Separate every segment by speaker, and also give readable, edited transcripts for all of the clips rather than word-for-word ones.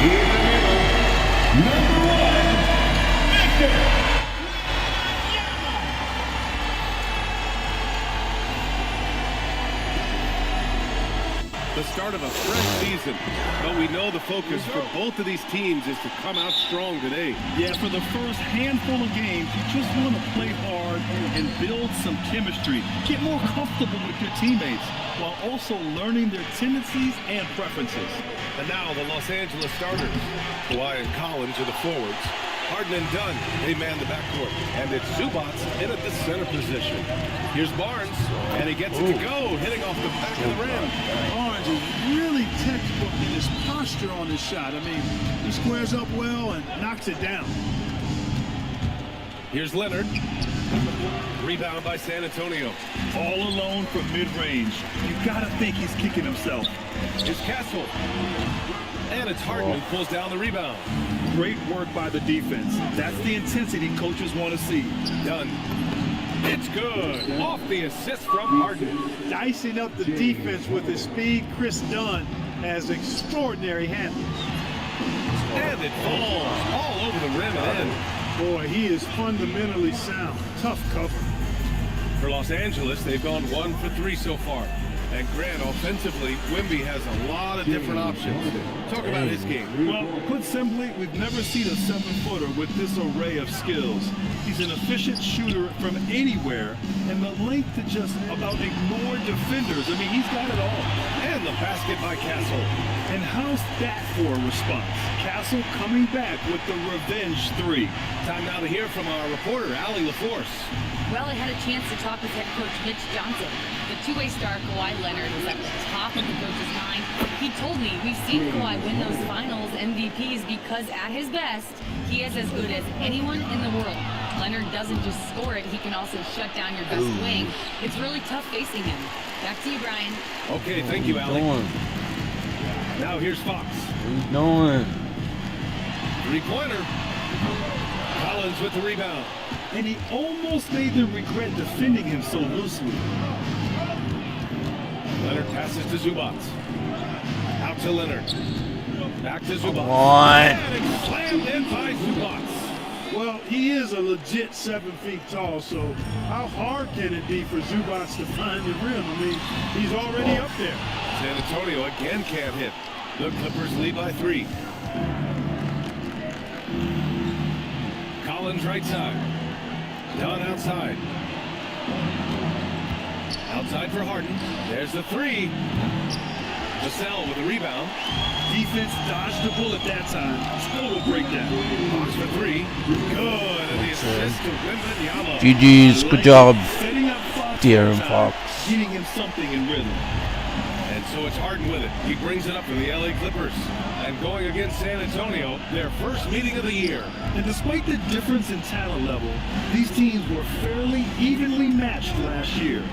Speaker 1: The start of a fresh season, but we know the focus for both of these teams is to come out strong today.
Speaker 2: Yeah, for the first handful of games, you just want to play hard and build some chemistry. Get more comfortable with your teammates while also learning their tendencies and preferences.
Speaker 1: And now the Los Angeles starters. Kawhi and Collins are the forwards. Harden and Dunn, they man the backcourt. And it's Zubats in at the center position. Here's Barnes, and he gets it to go, hitting off the back of the rim.
Speaker 3: Barnes is really textbook in his posture on his shot. I mean, he squares up well and knocks it down.
Speaker 1: Here's Leonard. Rebound by San Antonio.
Speaker 2: All alone from mid-range. You gotta think he's kicking himself.
Speaker 1: Here's Castle. And it's Harden who pulls down the rebound.
Speaker 2: Great work by the defense. That's the intensity coaches want to see.
Speaker 1: Done. It's good. Off the assist from Harden.
Speaker 3: Dicing up the defense with his speed, Chris Dunn has extraordinary handling.
Speaker 1: And it falls all over the rim and in.
Speaker 3: Boy, he is fundamentally sound. Tough cover.
Speaker 1: For Los Angeles, they've gone 1 for 3 so far. And Grant, offensively, Wemby has a lot of different options. Talk about his game.
Speaker 2: Well, put simply, we've never seen a 7-footer with this array of skills. He's an efficient shooter from anywhere, and the length to just about ignore defenders. I mean, he's got it all.
Speaker 1: And the basket by Castle.
Speaker 2: And how's that for a response? Castle coming back with the revenge 3.
Speaker 1: Time now to hear from our reporter, Allie LaForce.
Speaker 4: Well, I had a chance to talk with head coach Mitch Johnson. The two-way star Kawhi Leonard was at the top of the coach's mind. He told me we've seen Kawhi win those finals MVPs because at his best, he is as good as anyone in the world. Leonard doesn't just score it, he can also shut down your best wing. It's really tough facing him. Back to you, Brian.
Speaker 1: Okay, thank you, Allie. Now here's Fox.
Speaker 5: What you doing?
Speaker 1: Three-pointer. Collins with the rebound.
Speaker 2: And he almost made them regret defending him so loosely.
Speaker 1: Leonard passes to Zubats. Out to Leonard. Back to Zubats.
Speaker 5: What?
Speaker 1: And slammed in by Zubats.
Speaker 3: Well, he is a legit 7 feet tall, so how hard can it be for Zubats to find the rim? I mean, he's already up there.
Speaker 1: San Antonio again can't hit. The Clippers lead by 3. Collins right side. Dunn outside. Outside for Harden. There's the 3. Vassell with the rebound.
Speaker 2: Defense dodged the bullet that time. Still a breakdown.
Speaker 1: Fox for 3. Good. And the assist to Wembanyama.
Speaker 5: GG's. Good job,
Speaker 2: Setting up Fox
Speaker 5: De'Aaron Fox.
Speaker 2: getting him something in rhythm.
Speaker 1: And so it's Harden with it. He brings it up for the LA Clippers. And going against San Antonio, their first meeting of the year.
Speaker 2: And despite the difference in talent level, these teams were fairly evenly matched last year.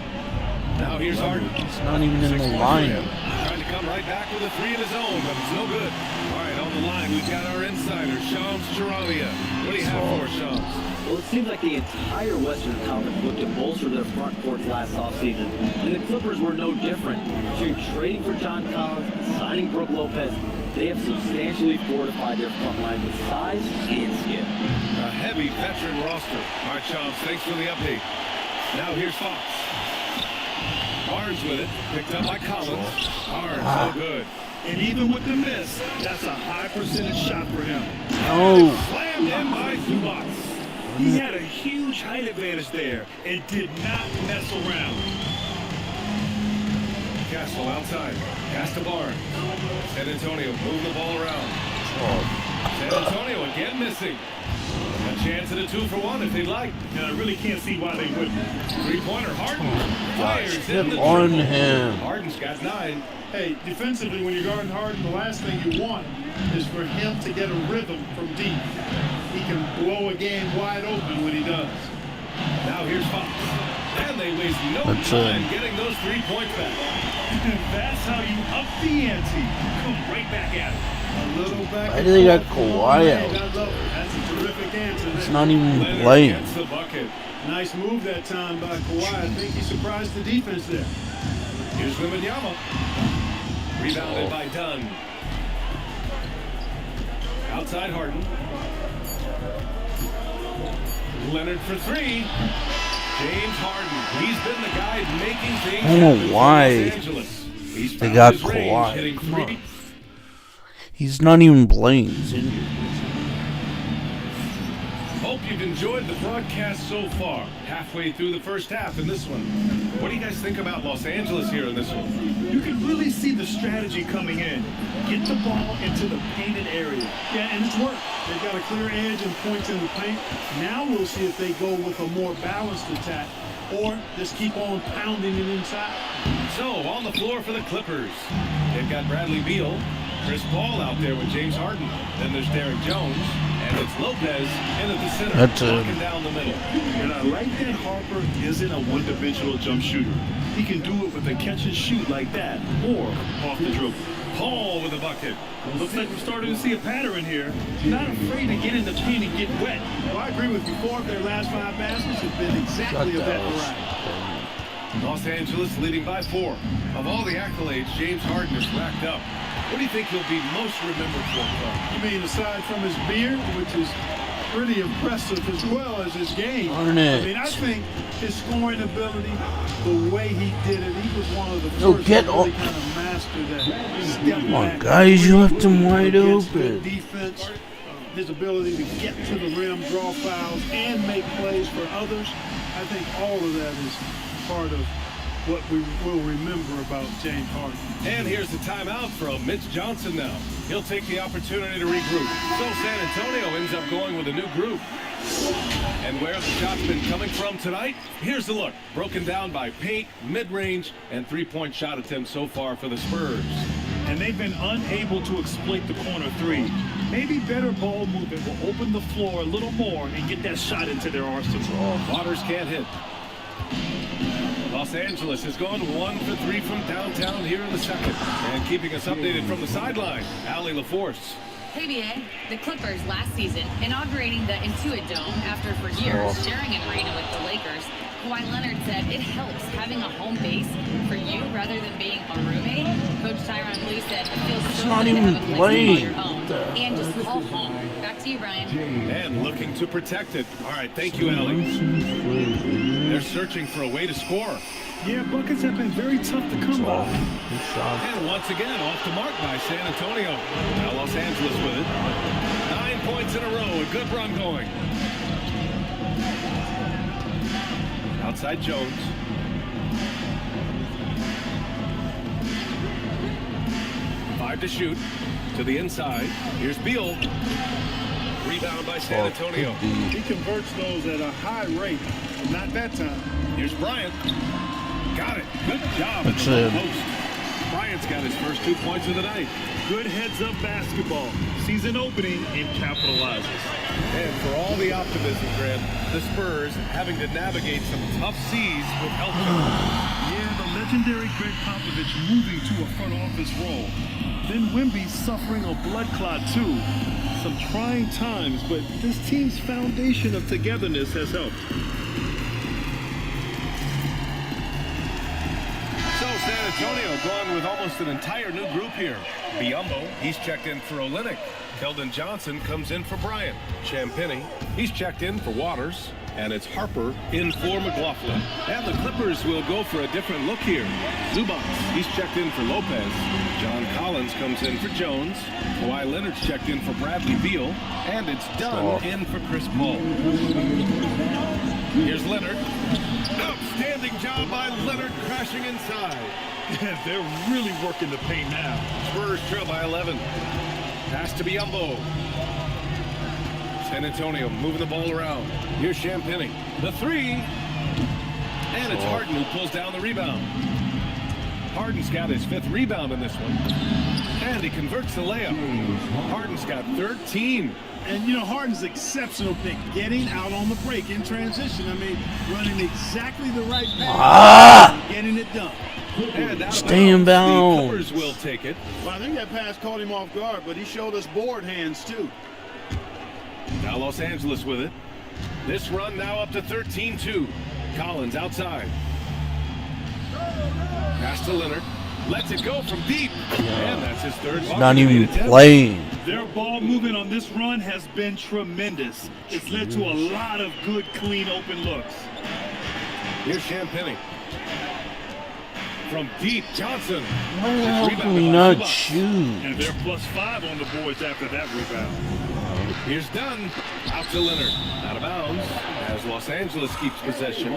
Speaker 1: Now here's Harden.
Speaker 5: It's not even in the lineup.
Speaker 1: Trying to come right back with a 3 of his own, but it's no good. All right, on the line, we've got our insider, Shams Charania. What do you have for us, Shams?
Speaker 6: Well, it seems like the entire Western Conference looked to bolster their front courts last offseason, and the Clippers were no different. After trading for John Collins, signing Brook Lopez, they have substantially fortified their front line with size and skill.
Speaker 1: A heavy veteran roster. All right, Shams, thanks for the update. Now here's Fox. Barnes with it, picked up by Collins. Barnes, so good.
Speaker 2: And even with the miss, that's a high percentage shot for him.
Speaker 5: Oh.
Speaker 1: Slammed in by Zubats.
Speaker 2: He had a huge height advantage there and did not mess around.
Speaker 1: Castle outside. Pass to Barnes. San Antonio moving the ball around. San Antonio again missing. A chance at a 2-for-1 if they'd like.
Speaker 2: And I really can't see why they wouldn't.
Speaker 1: Three-pointer, Harden. Fires
Speaker 5: Get
Speaker 1: in the
Speaker 5: on
Speaker 1: triple.
Speaker 5: him.
Speaker 1: Harden's got 9.
Speaker 3: Hey, defensively, when you're guarding Harden, the last thing you want is for him to get a rhythm from deep. He can blow a game wide open when he does.
Speaker 1: Now here's Fox. And they waste no time getting those 3 points back.
Speaker 2: That's how you up the ante. Come right back at it.
Speaker 3: A little back.
Speaker 5: Why do they got Kawhi out?
Speaker 3: That's a terrific answer.
Speaker 5: It's not even
Speaker 1: Leonard
Speaker 5: playing.
Speaker 1: gets the bucket.
Speaker 3: Nice move that time by Kawhi. I think he surprised the defense there.
Speaker 1: Here's Wembanyama. Rebounded by Dunn. outside Harden. Leonard for three. James Harden. He's been the guy making things
Speaker 5: I don't know
Speaker 1: happen for
Speaker 5: why
Speaker 1: Los Angeles. He's
Speaker 5: they
Speaker 1: found
Speaker 5: got
Speaker 1: his range,
Speaker 5: Kawhi.
Speaker 1: hitting
Speaker 5: Come
Speaker 1: three.
Speaker 5: on. He's not even playing. He's injured.
Speaker 1: Hope you've enjoyed the broadcast so far. Halfway through the first half in this one. What do you guys think about Los Angeles here in this one?
Speaker 2: You can really see the strategy coming in. Get the ball into the painted area.
Speaker 3: Yeah, and it's worked. They've got a clear edge and points in the paint. Now we'll see if they go with a more balanced attack or just keep on pounding it inside.
Speaker 1: So, on the floor for the Clippers. They've got Bradley Beal, Chris Paul out there with James Harden. Then there's Derek Jones, and it's Lopez in at the center,
Speaker 5: That's
Speaker 1: walking down the middle.
Speaker 2: And I like that Harper isn't a one-dimensional jump shooter. He can do it with a catch and shoot like that, or off the dribble.
Speaker 1: Paul with a bucket.
Speaker 2: Looks like we're starting to see a pattern here. Not afraid to get in the paint and get wet.
Speaker 3: Well, I agree with you. 4 of their last 5 baskets have been exactly of that variety.
Speaker 1: Los Angeles leading by 4. Of all the accolades James Harden has racked up, what do you think he'll be most remembered for?
Speaker 3: You mean aside from his beard, which is pretty impressive, as well as his game?
Speaker 5: Darn it.
Speaker 3: I mean, I think his scoring ability, the way he did it, he was one of the
Speaker 5: Yo,
Speaker 3: first
Speaker 5: get
Speaker 3: to really
Speaker 5: off.
Speaker 3: kind of master that step
Speaker 5: Come on,
Speaker 3: back.
Speaker 5: guys, you left him
Speaker 3: Went
Speaker 5: wide
Speaker 3: against
Speaker 5: open.
Speaker 3: good defense, his ability to get to the rim, draw fouls, and make plays for others. I think all of that is part of what we will remember about James Harden.
Speaker 1: And here's the timeout from Mitch Johnson now. He'll take the opportunity to regroup. So San Antonio ends up going with a new group. And where have the shots been coming from tonight? Here's the look. Broken down by paint, mid-range, and three-point shot attempts so far for the Spurs.
Speaker 2: And they've been unable to exploit the corner three. Maybe better ball movement will open the floor a little more and get that shot into their arsenal.
Speaker 1: Waters can't hit. Los Angeles has gone 1 for 3 from downtown here in the second. And keeping us updated from the sideline, Allie LaForce.
Speaker 4: Hey, BA, the Clippers last season inaugurating the Intuit Dome after for years sharing an arena with the Lakers. Kawhi Leonard said it helps having a home base for you rather than being a roommate. Coach Tyronn Lue said it feels so
Speaker 5: not
Speaker 4: good to
Speaker 5: even
Speaker 4: have a place
Speaker 5: playing.
Speaker 4: to call your own and just call home. Back to you, Brian.
Speaker 1: And looking to protect it. All right, thank you, Allie. They're searching for a way to score.
Speaker 2: Yeah, buckets have been very tough to come by.
Speaker 1: And once again, off the mark by San Antonio. Now Los Angeles with it. 9 points in a row. A good run going. Outside Jones. Five to shoot. To the inside. Here's Beal. Rebound by San Antonio.
Speaker 3: He converts those at a high rate. Not that time.
Speaker 1: Here's Bryant. Got it. Good job at
Speaker 5: That's
Speaker 1: the
Speaker 5: it.
Speaker 1: post. Bryant's got his first 2 points of the night.
Speaker 2: Good heads-up basketball. Sees an opening and capitalizes.
Speaker 1: And for all the optimism, Grant, the Spurs having to navigate some tough seas with health challenges.
Speaker 2: Yeah, the legendary Greg Popovich moving to a front office role. Then Wemby suffering a blood clot too. Some trying times, but this team's foundation of togetherness has helped.
Speaker 1: So San Antonio gone with almost an entire new group here. Biyombo, he's checked in for Olynyk. Keldon Johnson comes in for Bryant. Champagnie, he's checked in for Waters. And it's Harper in for McLaughlin. And the Clippers will go for a different look here. Zubac, he's checked in for Lopez. John Collins comes in for Jones. Kawhi Leonard's checked in for Bradley Beal. And it's Dunn in for Chris Paul. Here's Leonard. Outstanding job by Leonard crashing inside.
Speaker 2: Yeah, they're really working the paint now.
Speaker 1: Spurs trail by 11. Pass to Biyombo. San Antonio moving the ball around. Here's Champagnie. The three. And it's Harden who pulls down the rebound. Harden's got his 5th rebound in this one. And he converts the layup. Harden's got 13.
Speaker 3: And, you know, Harden's exceptional at getting out on the break in transition. I mean, running exactly the right pass and getting it done.
Speaker 1: And out of
Speaker 5: Stay in bounds.
Speaker 1: The Clippers will take it.
Speaker 3: Well, I think that pass caught him off guard, but he showed us board hands, too.
Speaker 1: Now Los Angeles with it. This run now up to 13-2. Collins outside. Pass to Leonard. Lets it go from deep. And that's his 3rd.
Speaker 5: Not even playing.
Speaker 2: Their ball ball movement on this run has been tremendous. It's led to a lot of good, clean, open looks.
Speaker 1: Here's Champagny. From deep, Johnson.
Speaker 5: Why the hell can we not shoot?
Speaker 2: And they're +5 on the boards after that rebound.
Speaker 1: Here's Dunn. Out to Leonard. Out of bounds as Los Angeles keeps possession.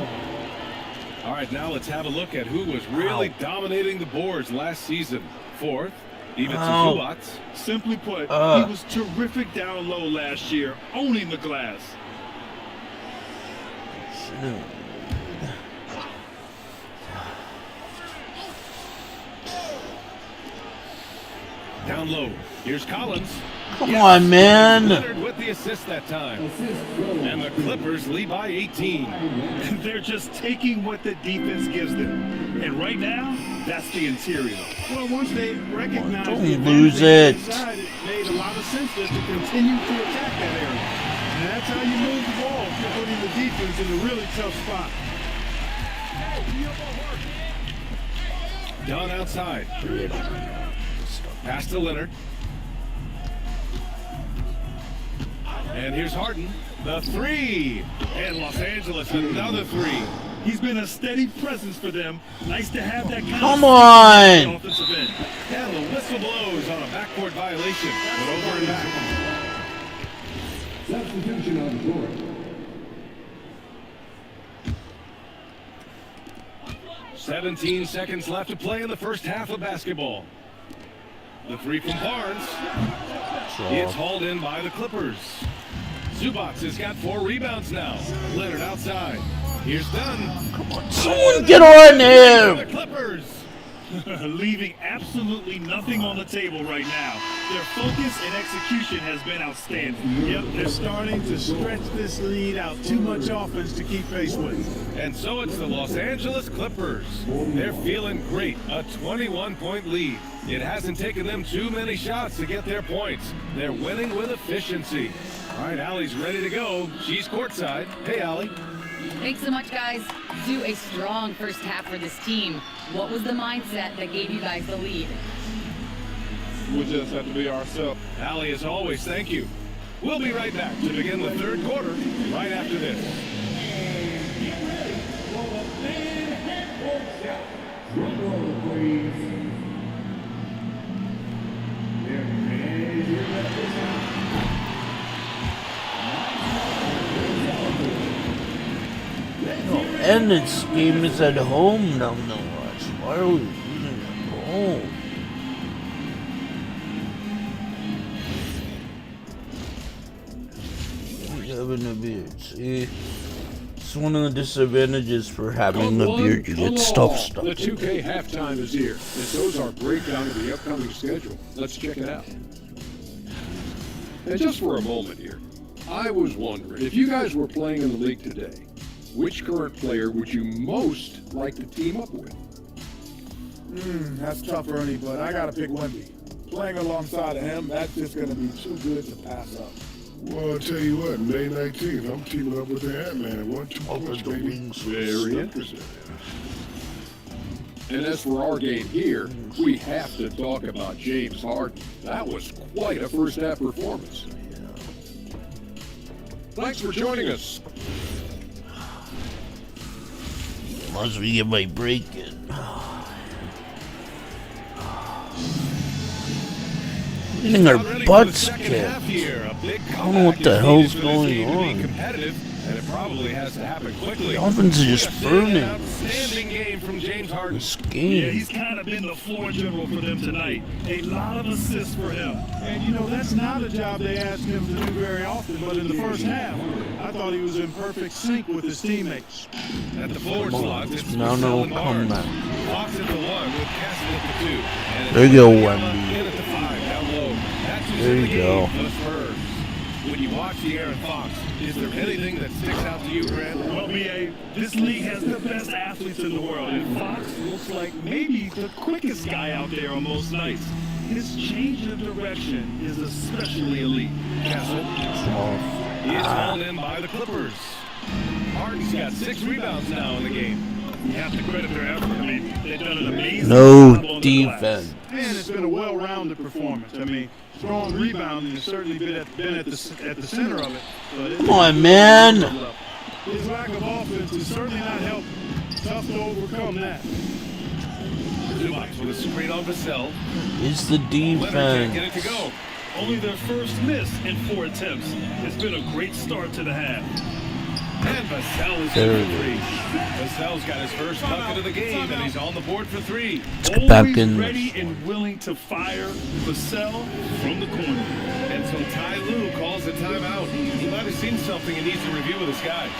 Speaker 1: All right, now let's have a look at who was really dominating the boards last season. Fourth, Ivica Zubac.
Speaker 2: Simply put, he was terrific down low last year, owning the glass.
Speaker 1: Down low. Here's Collins.
Speaker 5: Come on, man.
Speaker 1: Leonard with the assist that time. And the Clippers lead by 18.
Speaker 2: They're just taking what the defense gives them. And right now, that's the interior.
Speaker 3: Well, once they recognize
Speaker 5: Don't
Speaker 3: the
Speaker 5: lose
Speaker 3: advantage
Speaker 5: it.
Speaker 3: inside, it made a lot of sense to continue to attack that area. And that's how you move the ball, if you're putting the defense in a really tough spot.
Speaker 1: Dunn outside. Pass to Leonard. And here's Harden. The three. And Los Angeles, another three.
Speaker 2: He's been a steady presence for them. Nice to have that kind
Speaker 5: Come
Speaker 2: of
Speaker 5: on.
Speaker 2: offensive end.
Speaker 1: And the whistle blows on a backcourt violation. But over and back.
Speaker 7: Substitution on the court.
Speaker 1: 17 seconds left to play in the first half of basketball. The three from Barnes. It's hauled in by the Clippers. Zubac has got 4 rebounds now. Leonard outside. Here's Dunn.
Speaker 5: Someone get on
Speaker 1: The
Speaker 5: him.
Speaker 1: Clippers.
Speaker 2: Leaving absolutely nothing on the table right now. Their focus and execution has been outstanding.
Speaker 3: Yep, they're starting to stretch this lead out. Too much offense to keep pace with.
Speaker 1: And so it's the Los Angeles Clippers. They're feeling great. A 21-point lead. It hasn't taken them too many shots to get their points. They're winning with efficiency. All right, Allie's ready to go. She's courtside. Hey, Allie.
Speaker 4: Thanks so much, guys. Do a strong first half for this team. What was the mindset that gave you guys the lead?
Speaker 2: We'll just have to be ourselves.
Speaker 1: Allie, as always, thank you. We'll be right back to begin the third quarter right after this.
Speaker 5: And this game is at home nonetheless. Why are we losing at home? Having a beard, see? It's one of the disadvantages for having a beard. You get stuff stuck.
Speaker 7: The 2K halftime is here, and so's our breakdown of the upcoming schedule. Let's check it out. And just for a moment here, I was wondering, if you guys were playing in the league today, which current player would you most like to team up with?
Speaker 8: That's tough, Ernie, but I gotta pick Wemby. Playing alongside of him, that's just gonna be too good to pass up.
Speaker 9: Well, I'll tell you what, May 19th, I'm teaming up with the Ant-Man. 1-2 punch, baby.
Speaker 7: Very interesting. And as for our game here, we have to talk about James Harden. That was quite a first half performance. Thanks for joining us.
Speaker 5: Once we get my break in. Getting our butts kicked. I don't know what the hell's going on.
Speaker 1: And it probably has to happen quickly.
Speaker 5: The offense is just burning.
Speaker 1: Outstanding game from James Harden.
Speaker 5: This
Speaker 2: Yeah,
Speaker 5: game.
Speaker 2: he's kind of been the floor general for them tonight. A lot of assists for him.
Speaker 3: And, you know, that's not a job they ask him to do very often, but in the first half, I thought he was in perfect sync with his teammates.
Speaker 1: At the forward slot, it's
Speaker 5: No,
Speaker 1: Purcell and
Speaker 5: come
Speaker 1: Barnes.
Speaker 5: back.
Speaker 1: Fox at the 1 with Castle at the 2. And it's
Speaker 5: There you go,
Speaker 1: Wembanyama
Speaker 5: Wemby.
Speaker 1: in at the 5, down low. That's who's
Speaker 5: There
Speaker 1: in the
Speaker 5: you go.
Speaker 1: game for the Spurs. When you watch the Aaron Fox, is there anything that sticks out to you, Grant?
Speaker 2: Well, BA, this league has the best athletes in the world, and Fox looks like maybe the quickest guy out there on most nights. His change of direction is especially elite.
Speaker 1: Castle. He is hauled in by the Clippers. Harden's got 6 rebounds now in the game.
Speaker 2: You have to credit their effort. I mean, they've done an amazing
Speaker 5: No
Speaker 2: job on the glass.
Speaker 5: defense.
Speaker 3: And it's been a well-rounded performance. I mean, strong rebounding has certainly been at the center of it. But
Speaker 5: Come on, man.
Speaker 3: his lack of offense is certainly not helping. Tough to overcome that.
Speaker 1: Zubac with a screen on Vassell.
Speaker 5: It's the
Speaker 1: Leonard can't get it
Speaker 5: defense.
Speaker 1: to go.
Speaker 2: Only their first miss in 4 attempts. It's been a great start to the half.
Speaker 1: And Vassell is
Speaker 5: There
Speaker 1: in
Speaker 5: it
Speaker 1: for 3. Vassell's got his first bucket of the game, and he's on the board for 3.
Speaker 5: get back
Speaker 2: Always
Speaker 5: in.
Speaker 2: ready and willing to fire Vassell from the corner.
Speaker 1: And so Ty Lue calls a timeout. He might have seen something and needs to review with his guys.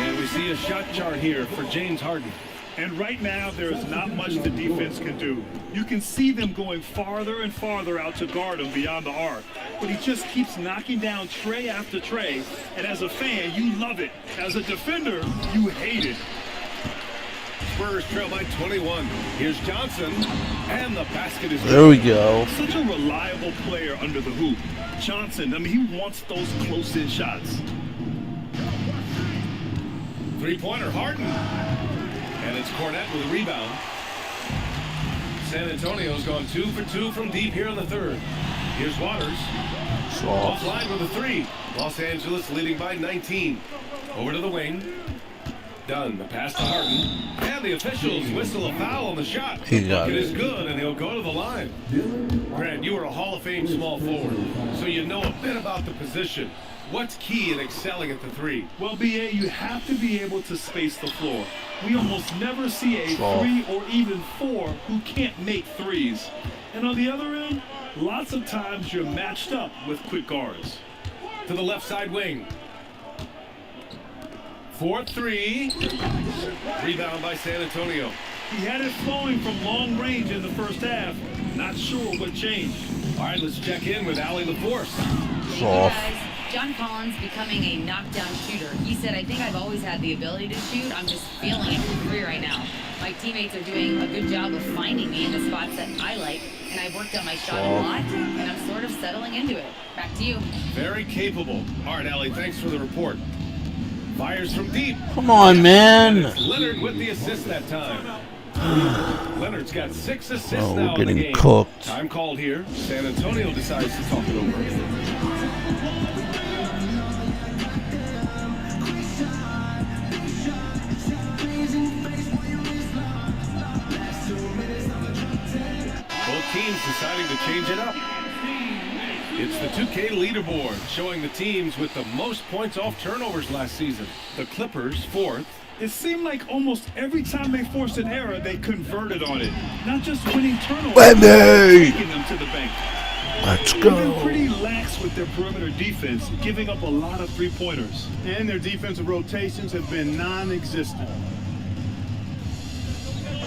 Speaker 1: And we see a shot chart here for James Harden.
Speaker 2: And right now, there is not much the defense can do. You can see them going farther and farther out to guard him beyond the arc. But he just keeps knocking down tray after tray. And as a fan, you love it. As a defender, you hate it.
Speaker 1: Spurs trail by 21. Here's Johnson, and the basket is
Speaker 5: There we go.
Speaker 2: Such a reliable player under the hoop. Johnson, I mean, he wants those close-in shots.
Speaker 1: Three-pointer, Harden. And it's Cornette with a rebound. San Antonio's gone 2 for 2 from deep here in the third. Here's Waters.
Speaker 5: Soft.
Speaker 1: Offline with a 3. Los Angeles leading by 19. Over to the wing. Dunn, the pass to Harden. And the officials whistle a foul on the shot.
Speaker 5: He got
Speaker 1: It is
Speaker 5: it.
Speaker 1: good, and he'll go to the line. Grant, you were a Hall of Fame small forward, so you know a bit about the position. What's key in excelling at the 3?
Speaker 2: Well, B.A., you have to be able to space the floor. We almost never see a
Speaker 5: Soft.
Speaker 2: 3 or even 4 who can't make threes. And on the other end, lots of times you're matched up with quick guards.
Speaker 1: To the left side wing. 4-3. Rebound by San Antonio.
Speaker 2: He had it flowing from long range in the first half. Not sure what changed.
Speaker 1: All right, let's check in with Allie LaForce.
Speaker 4: Thank you,
Speaker 5: Soft.
Speaker 4: guys. John Collins becoming a knockdown shooter. He said, I think I've always had the ability to shoot. I'm just feeling it for 3 right now. My teammates are doing a good job of finding me in the spots that I like, and I've worked on my shot a lot, and I'm sort of settling into it. Back to you.
Speaker 1: Very capable. All right, Allie, thanks for the report. Fires from deep.
Speaker 5: Come on,
Speaker 1: And
Speaker 5: man.
Speaker 1: it's Leonard with the assist that time. Leonard's got 6 assists
Speaker 5: Oh,
Speaker 1: now
Speaker 5: we're
Speaker 1: in the
Speaker 5: getting
Speaker 1: game.
Speaker 5: cooked.
Speaker 1: Time called here. San Antonio decides to talk it over. Both teams deciding to change it up. It's the 2K leaderboard showing the teams with the most points off turnovers last season. The Clippers, 4th.
Speaker 2: It seemed like almost every time they forced an error, they converted on it. Not just winning turnovers,
Speaker 5: Wemby!
Speaker 2: taking them to the bank.
Speaker 5: Let's
Speaker 2: They've been
Speaker 5: go.
Speaker 2: pretty lax with their perimeter defense, giving up a lot of three-pointers.
Speaker 3: And their defensive rotations have been non-existent.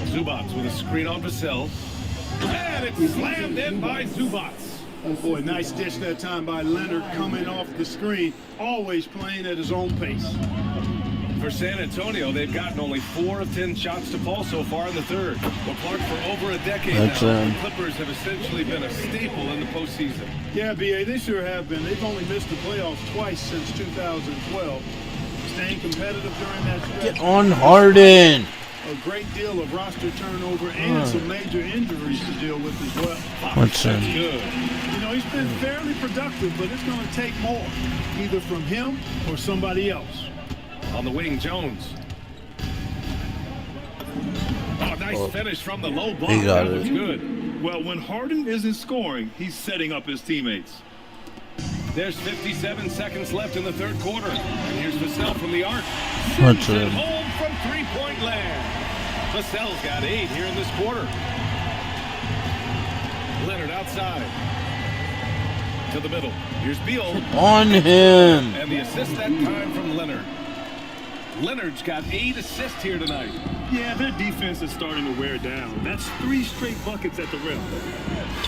Speaker 1: Zubac with a screen on Vassell. And it's slammed in by Zubac.
Speaker 3: Boy, nice dish that time by Leonard coming off the screen, always playing at his own pace.
Speaker 1: For San Antonio, they've gotten only 4 of 10 shots to fall so far in the third. Well, Clark, for over a decade
Speaker 5: That's
Speaker 1: now, the Clippers have essentially been a staple in the postseason.
Speaker 3: Yeah, B.A., they sure have been. They've only missed the playoffs twice since 2012. Staying competitive during that stretch.
Speaker 5: Get on Harden.
Speaker 3: A great deal of roster turnover and some major injuries to deal with as well.
Speaker 5: What's
Speaker 1: That's
Speaker 5: in?
Speaker 1: good.
Speaker 3: You know, he's been fairly productive, but it's going to take more, either from him or somebody else.
Speaker 1: On the wing, Jones. Oh, nice finish from the low block.
Speaker 5: He got
Speaker 1: That
Speaker 5: it.
Speaker 1: was good.
Speaker 2: Well, when Harden isn't scoring, he's setting up his teammates.
Speaker 1: There's 57 seconds left in the third quarter. And here's Vassell from the arc.
Speaker 5: What's
Speaker 1: At
Speaker 5: in?
Speaker 1: home from three-point land. Vassell's got 8 here in this quarter. Leonard outside. To the middle. Here's Beal.
Speaker 5: On him.
Speaker 1: And the assist that time from Leonard. Leonard's got 8 assists here tonight.
Speaker 2: Yeah, their defense is starting to wear down. That's 3 straight buckets at the rim.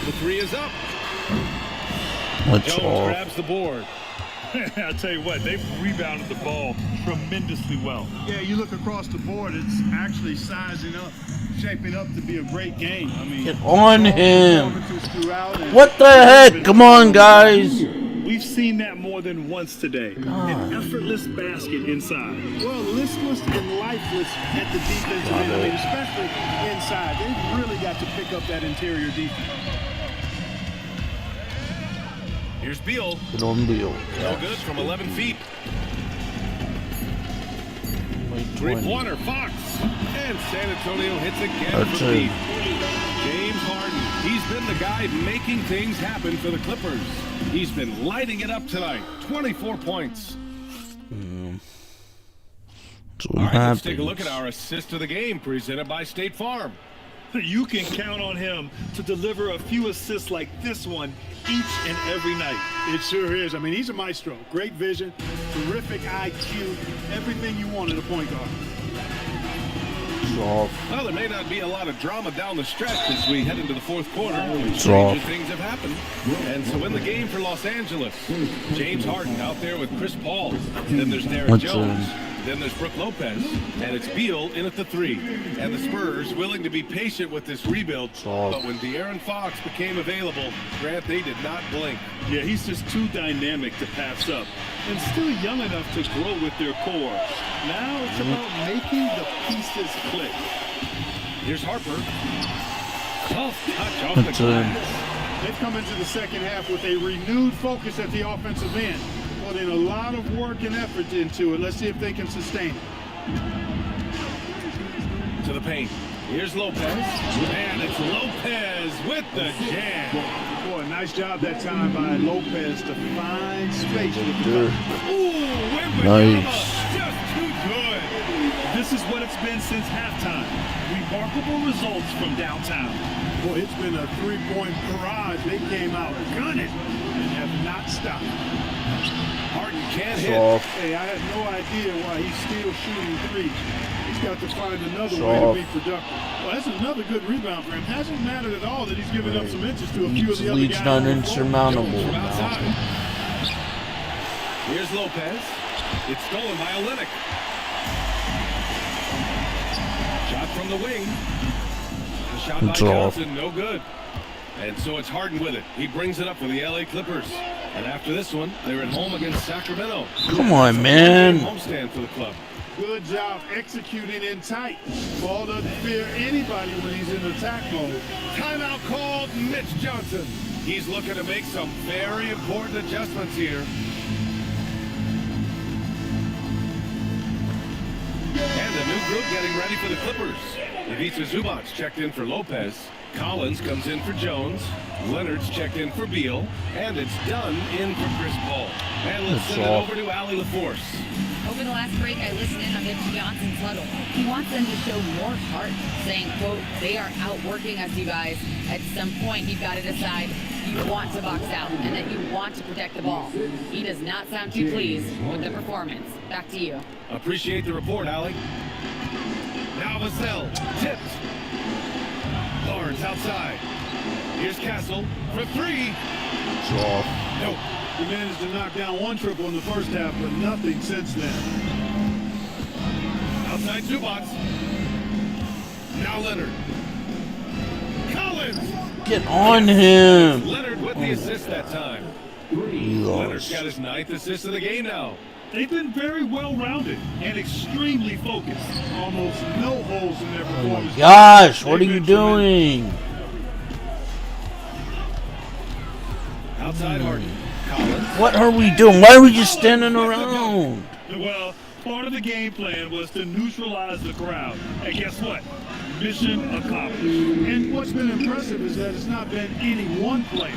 Speaker 1: The 3 is up.
Speaker 5: Let's
Speaker 1: Jones
Speaker 5: all.
Speaker 1: grabs the board.
Speaker 2: I'll tell you what, they've rebounded the ball tremendously well.
Speaker 3: Yeah, you look across the board, it's actually sizing up, shaping up to be a great game. I mean,
Speaker 5: Get on him.
Speaker 3: performances throughout and-
Speaker 5: What the heck? Come on, guys.
Speaker 2: We've seen that more than once today. An effortless basket inside.
Speaker 3: Well, listless and lifeless at the defensive end, I mean, especially inside. They've really got to pick up that interior defense.
Speaker 1: Here's Beal.
Speaker 5: Good on Beal.
Speaker 1: No good from 11 feet. Three-pointer, Fox. And San Antonio hits again
Speaker 5: That's
Speaker 1: for
Speaker 5: it.
Speaker 1: deep. James Harden. He's been the guy making things happen for the Clippers. He's been lighting it up tonight. 24 points.
Speaker 5: That's
Speaker 1: All
Speaker 5: what
Speaker 1: right, let's take a
Speaker 5: happens.
Speaker 1: look at our assist of the game presented by State Farm.
Speaker 2: You can count on him to deliver a few assists like this one each and every night.
Speaker 3: It sure is. I mean, he's a maestro. Great vision, terrific IQ, everything you want in a point guard.
Speaker 5: Soft.
Speaker 1: Well, there may not be a lot of drama down the stretch as we head into the fourth quarter.
Speaker 5: Soft.
Speaker 1: Stranger things have happened. And so in the game for Los Angeles, James Harden out there with Chris Paul. Then there's Derek
Speaker 5: What's
Speaker 1: Jones. Then there's Brook Lopez. And it's Beal in at the 3. And the Spurs willing to be patient with this rebuild.
Speaker 5: Soft.
Speaker 1: But when De'Aaron Fox became available, Grant, they did not blink.
Speaker 2: Yeah, he's just too dynamic to pass up and still young enough to grow with their core. Now it's about making the pieces click.
Speaker 1: Here's Harper. Tough touch off the
Speaker 5: That's
Speaker 1: glass.
Speaker 3: They've come into the second half with a renewed focus at the offensive end. Put in a lot of work and effort into it. Let's see if they can sustain it.
Speaker 1: To the paint. Here's Lopez. And it's Lopez with the jam.
Speaker 3: Boy, nice job that time by Lopez to find space with the
Speaker 5: Dirt.
Speaker 1: Ooh, Wembanyama.
Speaker 5: Nice.
Speaker 1: Just too good.
Speaker 2: This is what it's been since halftime. Remarkable results from downtown.
Speaker 3: Boy, it's been a three-point barrage. They came out gunning and have not stopped.
Speaker 1: Harden can't hit.
Speaker 5: Soft.
Speaker 3: Hey, I had no idea why he's still shooting threes. He's got to find another way to be productive. Well, that's another good rebound for him. Hasn't mattered at all that he's given up some inches to a few of the other
Speaker 5: Lead's
Speaker 3: guys.
Speaker 5: not
Speaker 3: on the floor.
Speaker 5: insurmountable
Speaker 1: From
Speaker 5: now.
Speaker 1: outside. Here's Lopez. It's stolen by Olynyk. Shot from the wing. The shot by
Speaker 5: It's off.
Speaker 1: Johnson, no good. And so it's Harden with it. He brings it up for the LA Clippers. And after this one, they're at home against Sacramento.
Speaker 5: Come on, man.
Speaker 1: Homestand for the club.
Speaker 3: Good job executing in tight. Ball doesn't fear anybody when he's in attack mode.
Speaker 1: Timeout called Mitch Johnson. He's looking to make some very important adjustments here. And a new group getting ready for the Clippers. Ivica Zubac checked in for Lopez. Collins comes in for Jones. Leonard's checked in for Beal. And it's Dunn in for Chris Paul. And let's send it over to Allie LaForce.
Speaker 4: Over the last break, I listened in on Mitch Johnson's huddle. He wants them to show more heart, saying, quote, they are outworking us, you guys. At some point, you've got to decide you want to box out and that you want to protect the ball. He does not sound too pleased with the performance. Back to you.
Speaker 1: Appreciate the report, Allie. Now Vassell, tipped. Lawrence outside. Here's Castle for 3.
Speaker 5: Soft.
Speaker 1: Nope.
Speaker 3: He managed to knock down one triple in the first half, but nothing since then.
Speaker 1: Outside Zubac. Now Leonard. Collins.
Speaker 5: Get on him.
Speaker 1: Leonard with the assist that time.
Speaker 5: He
Speaker 1: Leonard's
Speaker 5: lost.
Speaker 1: got his 9th assist of the game now.
Speaker 2: They've been very well-rounded and extremely focused.
Speaker 3: Almost no holes in their
Speaker 5: Oh my
Speaker 3: performance.
Speaker 5: gosh, what are
Speaker 3: They've
Speaker 5: you
Speaker 3: been tremendous.
Speaker 5: doing?
Speaker 1: Outside Harden. Collins.
Speaker 5: What are we doing? Why are we just standing around?
Speaker 2: Well, part of the game plan was to neutralize the crowd. And guess what? Mission accomplished.
Speaker 3: And what's been impressive is that it's not been any one player.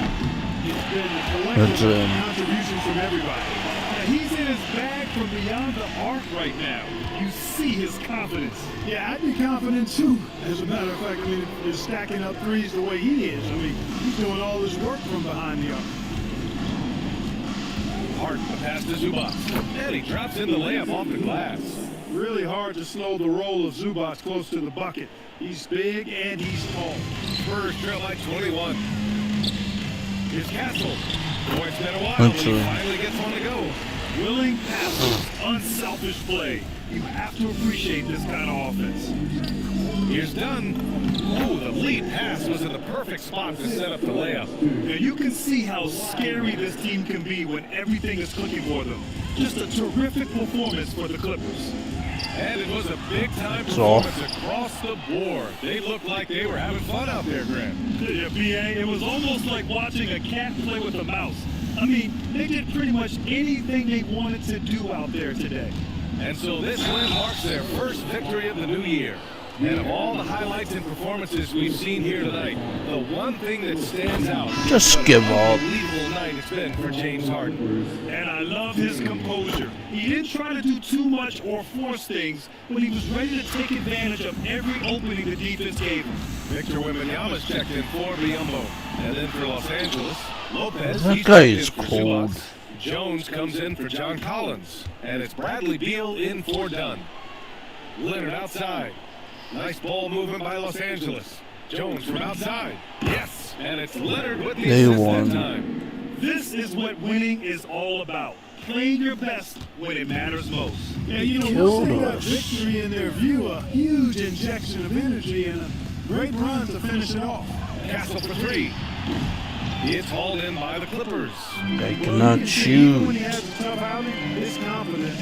Speaker 3: It's been a
Speaker 5: That's
Speaker 3: collective
Speaker 5: it.
Speaker 3: contribution from everybody.
Speaker 2: Now, he's in his bag from beyond the arc right now. You see his confidence.
Speaker 3: Yeah, I'd be confident too. As a matter of fact, I mean, he's stacking up threes the way he is. I mean, he's doing all his work from behind the arc.
Speaker 1: Harden the pass to Zubac. And he drops in the layup off the glass.
Speaker 3: Really hard to slow the roll of Zubac close to the bucket. He's big and he's tall.
Speaker 1: Spurs trail by 21. Here's Castle. Boy, it's been a while, but
Speaker 5: That's
Speaker 1: he
Speaker 5: right.
Speaker 1: finally gets one to go.
Speaker 2: Willing passes, unselfish play. You have to appreciate this kind of offense.
Speaker 1: Here's Dunn. Oh, the lead pass was in the perfect spot to set up the layup.
Speaker 2: Now you can see how scary this team can be when everything is clicking for them. Just a terrific performance for the Clippers.
Speaker 1: And it was a big-time performance across the board. They looked like they were having fun out there, Grant.
Speaker 2: Yeah, B.A., it was almost like watching a cat play with a mouse. I mean, they did pretty much anything they wanted to do out there today.
Speaker 1: And so this win marks their first victory of the new year. And of all the highlights and performances we've seen here tonight, the one thing that stands out
Speaker 5: Just
Speaker 1: is
Speaker 5: give
Speaker 1: what
Speaker 5: up.
Speaker 1: an unbelievable night it's been for James Harden.
Speaker 2: And I love his composure. He didn't try to do too much or force things, but he was ready to take advantage of every opening the defense gave him.
Speaker 1: Victor Wembanyama's checked in for Biyombo. And then for Los Angeles, Lopez,
Speaker 5: That
Speaker 1: he's
Speaker 5: guy
Speaker 1: checked
Speaker 5: is
Speaker 1: in for
Speaker 5: cold.
Speaker 1: Zubac. Jones comes in for John Collins. And it's Bradley Beal in for Dunn. Leonard outside. Nice ball movement by Los Angeles. Jones from outside. Yes, and it's Leonard with the
Speaker 5: They
Speaker 1: assist
Speaker 5: won.
Speaker 1: that time.
Speaker 2: This is what winning is all about. Playing your best when it matters most.
Speaker 3: Yeah, you know,
Speaker 5: Killed
Speaker 3: once they got
Speaker 5: us.
Speaker 3: victory in their view, a huge injection of energy and a great run to finish it off.
Speaker 1: Castle for three. It's hauled in by the Clippers.
Speaker 5: They
Speaker 3: Well,
Speaker 5: cannot
Speaker 3: you can see even when he
Speaker 5: shoot.
Speaker 3: has a tough outing, his confidence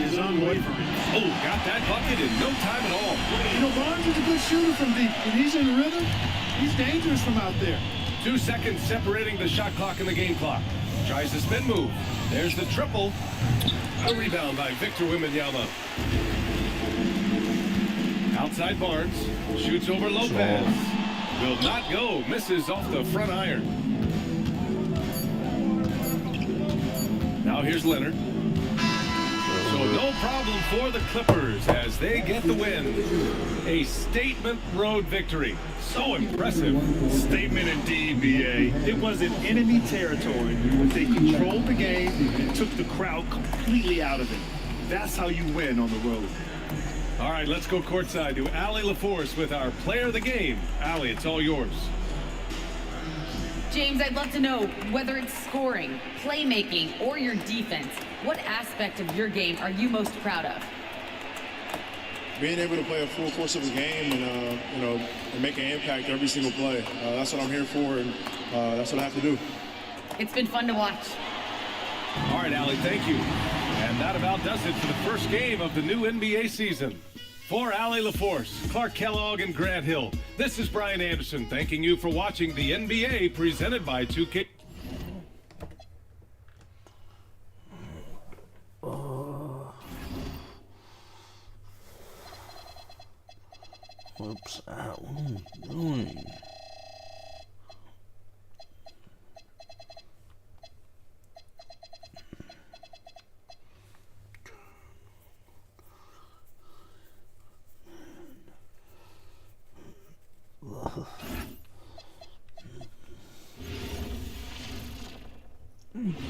Speaker 3: is unwavering.
Speaker 1: Oh, got that bucket in no time at all.
Speaker 3: You know, Barnes is a good shooter from deep. When he's in rhythm, he's dangerous from out there.
Speaker 1: 2 seconds separating the shot clock and the game clock. Tries the spin move. There's the triple. A rebound by Victor Wembanyama. Outside Barnes. Shoots over Lopez. Will not go. Misses off the front iron. Now here's Leonard. So no problem for the Clippers as they get the win. A statement road victory. So impressive.
Speaker 2: Statement indeed, B.A. It was in enemy territory, but they controlled the game and took the crowd completely out of it. That's how you win on the road.
Speaker 1: All right, let's go courtside to Allie LaForce with our player of the game. Allie, it's all yours.
Speaker 4: James, I'd love to know whether it's scoring, playmaking, or your defense. What aspect of your game are you most proud of?
Speaker 10: Being able to play a full course of a game and and make an impact every single play. That's what I'm here for, and that's what I have to do.
Speaker 4: It's been fun to watch.
Speaker 1: All right, Allie, thank you. And that about does it for the first game of the new NBA season. For Allie LaForce, Clark Kellogg, and Grant Hill, this is Brian Anderson thanking you for watching the NBA presented by 2K.
Speaker 5: Whoops. What am I doing?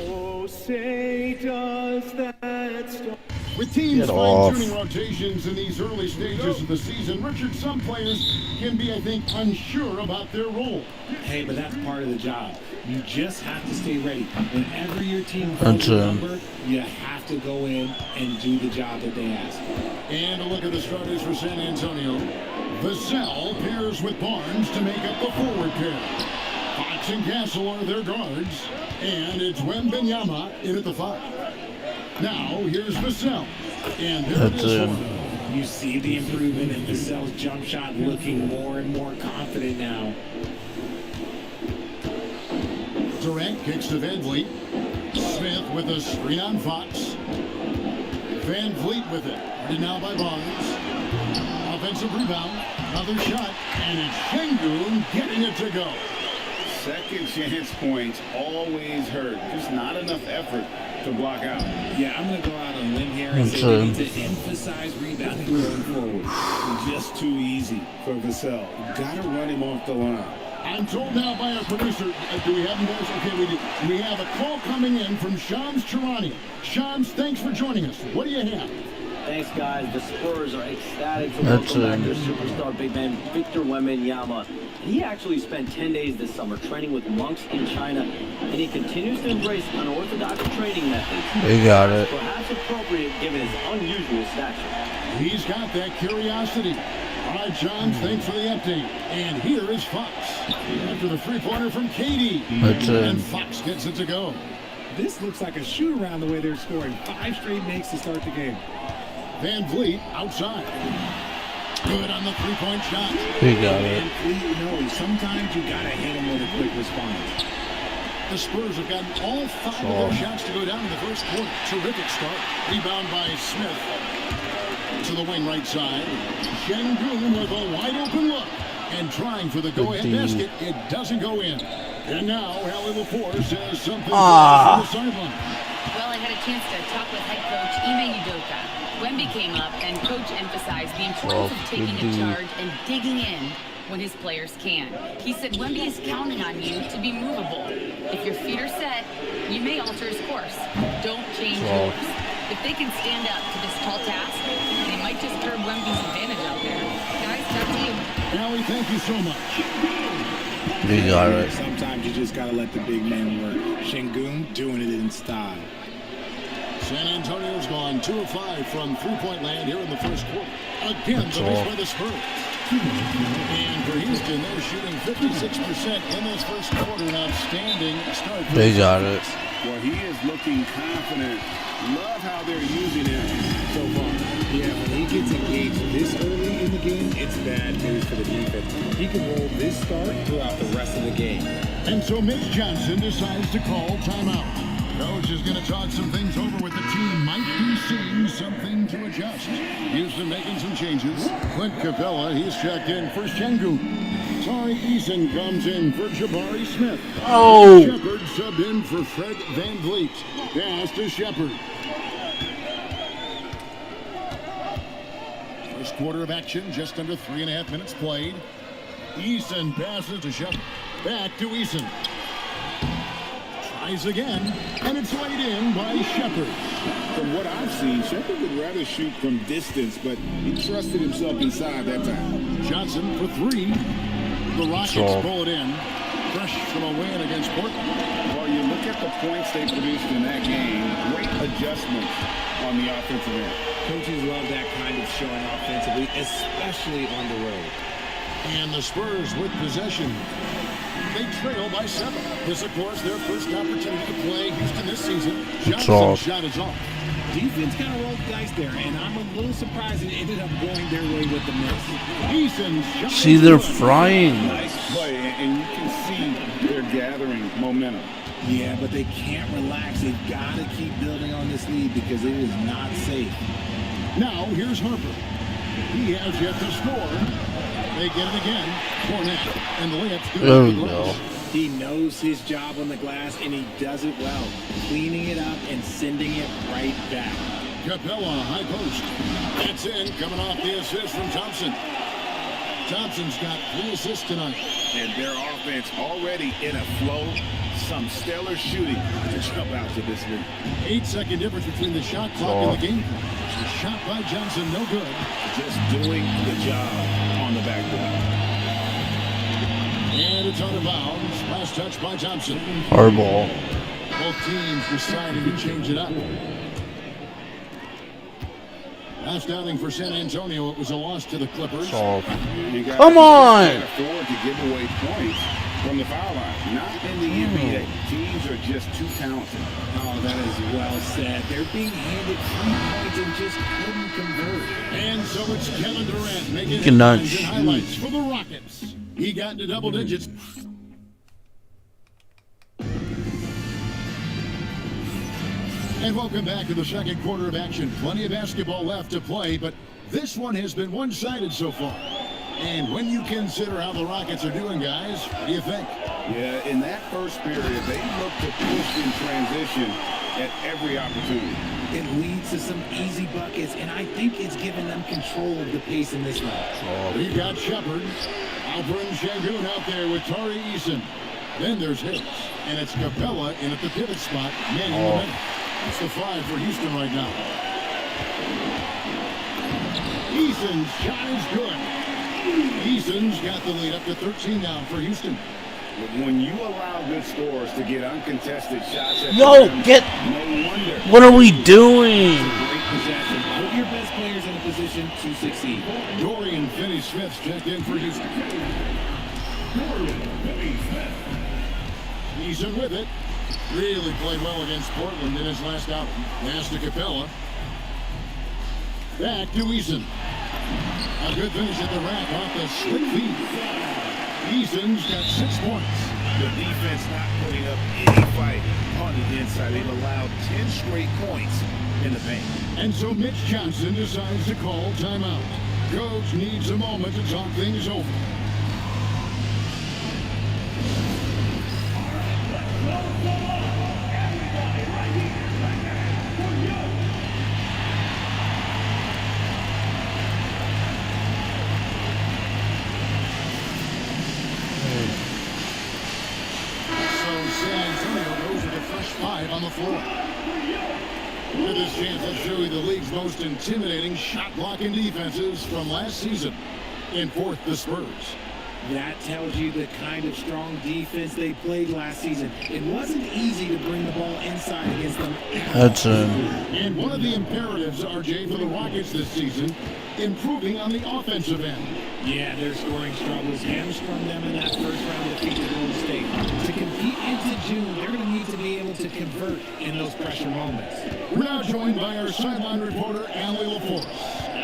Speaker 2: Oh, say does that stop?
Speaker 9: With teams
Speaker 5: Get off.
Speaker 9: fine-tuning rotations in these early stages of the season, Richard, some players can be, I think, unsure about their role.
Speaker 11: Hey, but that's part of the job. You just have to stay ready. Whenever your team
Speaker 5: That's
Speaker 11: calls a number, you have to go in and do the job that they ask.
Speaker 9: And a look at the starters for San Antonio. Vassell pairs with Barnes to make up the forward pair. Fox and Castle are their guards. And it's Wembanyama in at the 5. Now, here's Vassell. And there it
Speaker 5: That's
Speaker 9: is
Speaker 5: it.
Speaker 9: for him.
Speaker 11: You see the improvement in Vassell's jump shot, looking more and more confident now.
Speaker 9: Durant kicks to Van Vliet. Smith with a screen on Fox. Van Vliet with it. Guarded now by Barnes. Offensive rebound. Another shot. And it's Şengün getting it to go.
Speaker 12: Second chance points always hurt. Just not enough effort to block out.
Speaker 11: Yeah, I'm going to go out on a limb here and say we need to emphasize rebounding going forward.
Speaker 12: Just too easy for Vassell. Gotta run him off the line.
Speaker 9: I'm told now by our producer, do we have him, boys? Okay, we do. We have a call coming in from Shams Charania. Shams, thanks for joining us. What do you have?
Speaker 6: Thanks, guys. The Spurs are ecstatic to
Speaker 5: That's
Speaker 6: welcome back their superstar big man, Victor Wembanyama. He actually spent 10 days this summer training with monks in China, and he continues to embrace unorthodox training methods.
Speaker 5: They got it.
Speaker 6: Perhaps appropriate given his unusual stature.
Speaker 9: He's got that curiosity. All right, John, thanks for the update. And here is Fox after the three-pointer from Katie. And Fox gets it to go.
Speaker 11: This looks like a shoot-around the way they're scoring. 5 straight makes to start the game.
Speaker 9: Van Vliet outside. Good on the three-point shot.
Speaker 5: He got it.
Speaker 11: Van Vliet knows sometimes you got to hit him with a quick response.
Speaker 9: The Spurs have gotten all 5 of their shots to go down in the first quarter. Terrific start. Rebound by Smith. To the wing right side. Şengün with a wide-open look. And trying for the go-ahead basket. It doesn't go in. And now, Allie LaForce says something from the sideline.
Speaker 4: Well, I had a chance to talk with head coach Ime Udoka. Wemby came up, and coach emphasized the importance of taking a charge and digging in when his players can. He said Wemby is counting on you to be movable. If your feet are set, you may alter his course. Don't change yours. If they can stand up to this tall task, they might just curb Wemby's advantage out there. Guys, back to you.
Speaker 9: Allie, thank you so much.
Speaker 5: He got it.
Speaker 12: Sometimes you just gotta let the big man work. Şengün doing it in style.
Speaker 9: San Antonio's gone 2 of 5 from three-point land here in the first quarter. Again, the miss by the Spurs. And for Houston, they're shooting 56% in this first quarter. An outstanding start.
Speaker 5: They got it.
Speaker 12: Well, he is looking confident. Love how they're using him so far.
Speaker 11: Yeah, when he gets engaged this early in the game, it's bad news for the defense. He can roll this start throughout the rest of the game.
Speaker 9: And so Mitch Johnson decides to call timeout. Coach is going to talk some things over with the team. Might be seeing something to adjust. Houston making some changes. Clint Capella, he's checked in for Şengün. Tari Eason comes in for Jabari Smith.
Speaker 5: Oh!
Speaker 9: Shepard subbed in for Fred Van Vliet. Pass to Shepard. First quarter of action, just under 3.5 minutes played. Eason passes to Shepard. Back to Eason. Tries again, and it's laid in by Shepard.
Speaker 12: From what I've seen, Shepard would rather shoot from distance, but he trusted himself inside that time.
Speaker 9: Johnson for 3. The Rockets pull it in. Fresh from a win against Portland.
Speaker 12: Well, you look at the points they produced in that game. Great adjustments on the offensive end.
Speaker 11: Coaches love that kind of showing offensively, especially on the road.
Speaker 9: And the Spurs with possession. They trail by 7. This, of course, their first opportunity to play Houston this season. Johnson's shot is off.
Speaker 11: Defense kind of rolled the dice there, and I'm a little surprised it ended up going their way with the miss.
Speaker 9: Eason's shot.
Speaker 5: See, they're frying.
Speaker 12: Nice play, and you can see they're gathering momentum.
Speaker 11: Yeah, but they can't relax. They've got to keep building on this lead because it is not safe.
Speaker 9: Now, here's Harper. He has yet to score. They get it again. Fournette, and the layup's good.
Speaker 5: There we go.
Speaker 11: He knows his job on the glass, and he does it well, cleaning it up and sending it right back.
Speaker 9: Capella, high post. That's in, coming off the assist from Thompson. Thompson's got 3 assists tonight.
Speaker 12: And their offense already in a flow. Some stellar shooting to jump out to this league.
Speaker 9: 8-second difference between the shot clock and the game clock. The shot by Johnson, no good.
Speaker 12: Just doing the job on the backboard.
Speaker 9: And it's out of bounds. Last touch by Thompson.
Speaker 5: Hardball.
Speaker 9: Both teams deciding to change it up. Last outing for San Antonio, it was a loss to the Clippers.
Speaker 5: Come on!
Speaker 12: Can't afford to give away points from the foul line. Not in the NBA. Teams are just too talented.
Speaker 11: Oh, that is well said. They're being handed 3 points and just couldn't convert.
Speaker 9: And so it's Kevin Durant making
Speaker 5: cannot
Speaker 9: headlines and highlights for the Rockets. He got into double digits. And welcome back to the second quarter of action. Plenty of basketball left to play, but this one has been one-sided so far. And when you consider how the Rockets are doing, guys, what do you think?
Speaker 12: Yeah, in that first period, they looked to push in transition at every opportunity.
Speaker 11: It leads to some easy buckets, and I think it's given them control of the pace in this one.
Speaker 9: We got Shepard. Alperen Şengün out there with Tari Eason. Then there's Hicks, and it's Capella in at the pivot spot, man in the middle. It's the 5 for Houston right now. Eason's shot is good. Eason's got the lead up to 13 now for Houston.
Speaker 12: When you allow good scores to get uncontested shots at
Speaker 5: Yo,
Speaker 12: the rim,
Speaker 5: get...
Speaker 12: no wonder.
Speaker 5: What are we doing?
Speaker 12: Great
Speaker 11: possession. Put your best players in a position to succeed.
Speaker 9: Dorian Finney-Smith checked in for Houston. Eason with it. Really played well against Portland in his last outing. Pass to Capella. Back to Eason. A good finish at the rack off the slick feed. Eason's got 6 points.
Speaker 1: The defense not putting up any fight on the inside. They've allowed 10 straight points in the paint.
Speaker 9: And so Mitch Johnson decides to call timeout. Coach needs a moment to talk things over. San Antonio goes with a fresh 5 on the floor. With this chance, let's show you the league's most intimidating shot-blocking defenses from last season. In 4th, the Spurs.
Speaker 11: That tells you the kind of strong defense they played last season. It wasn't easy to bring the ball inside against them.
Speaker 5: That's
Speaker 9: And one of the imperatives, RJ, for the Rockets this season, improving on the offensive end.
Speaker 11: Yeah, their scoring struggles hamstrung them in that first round defeat to Golden State. To compete into June, they're going to need to be able to convert in those pressure moments.
Speaker 9: We're now joined by our sideline reporter, Allie LaForce.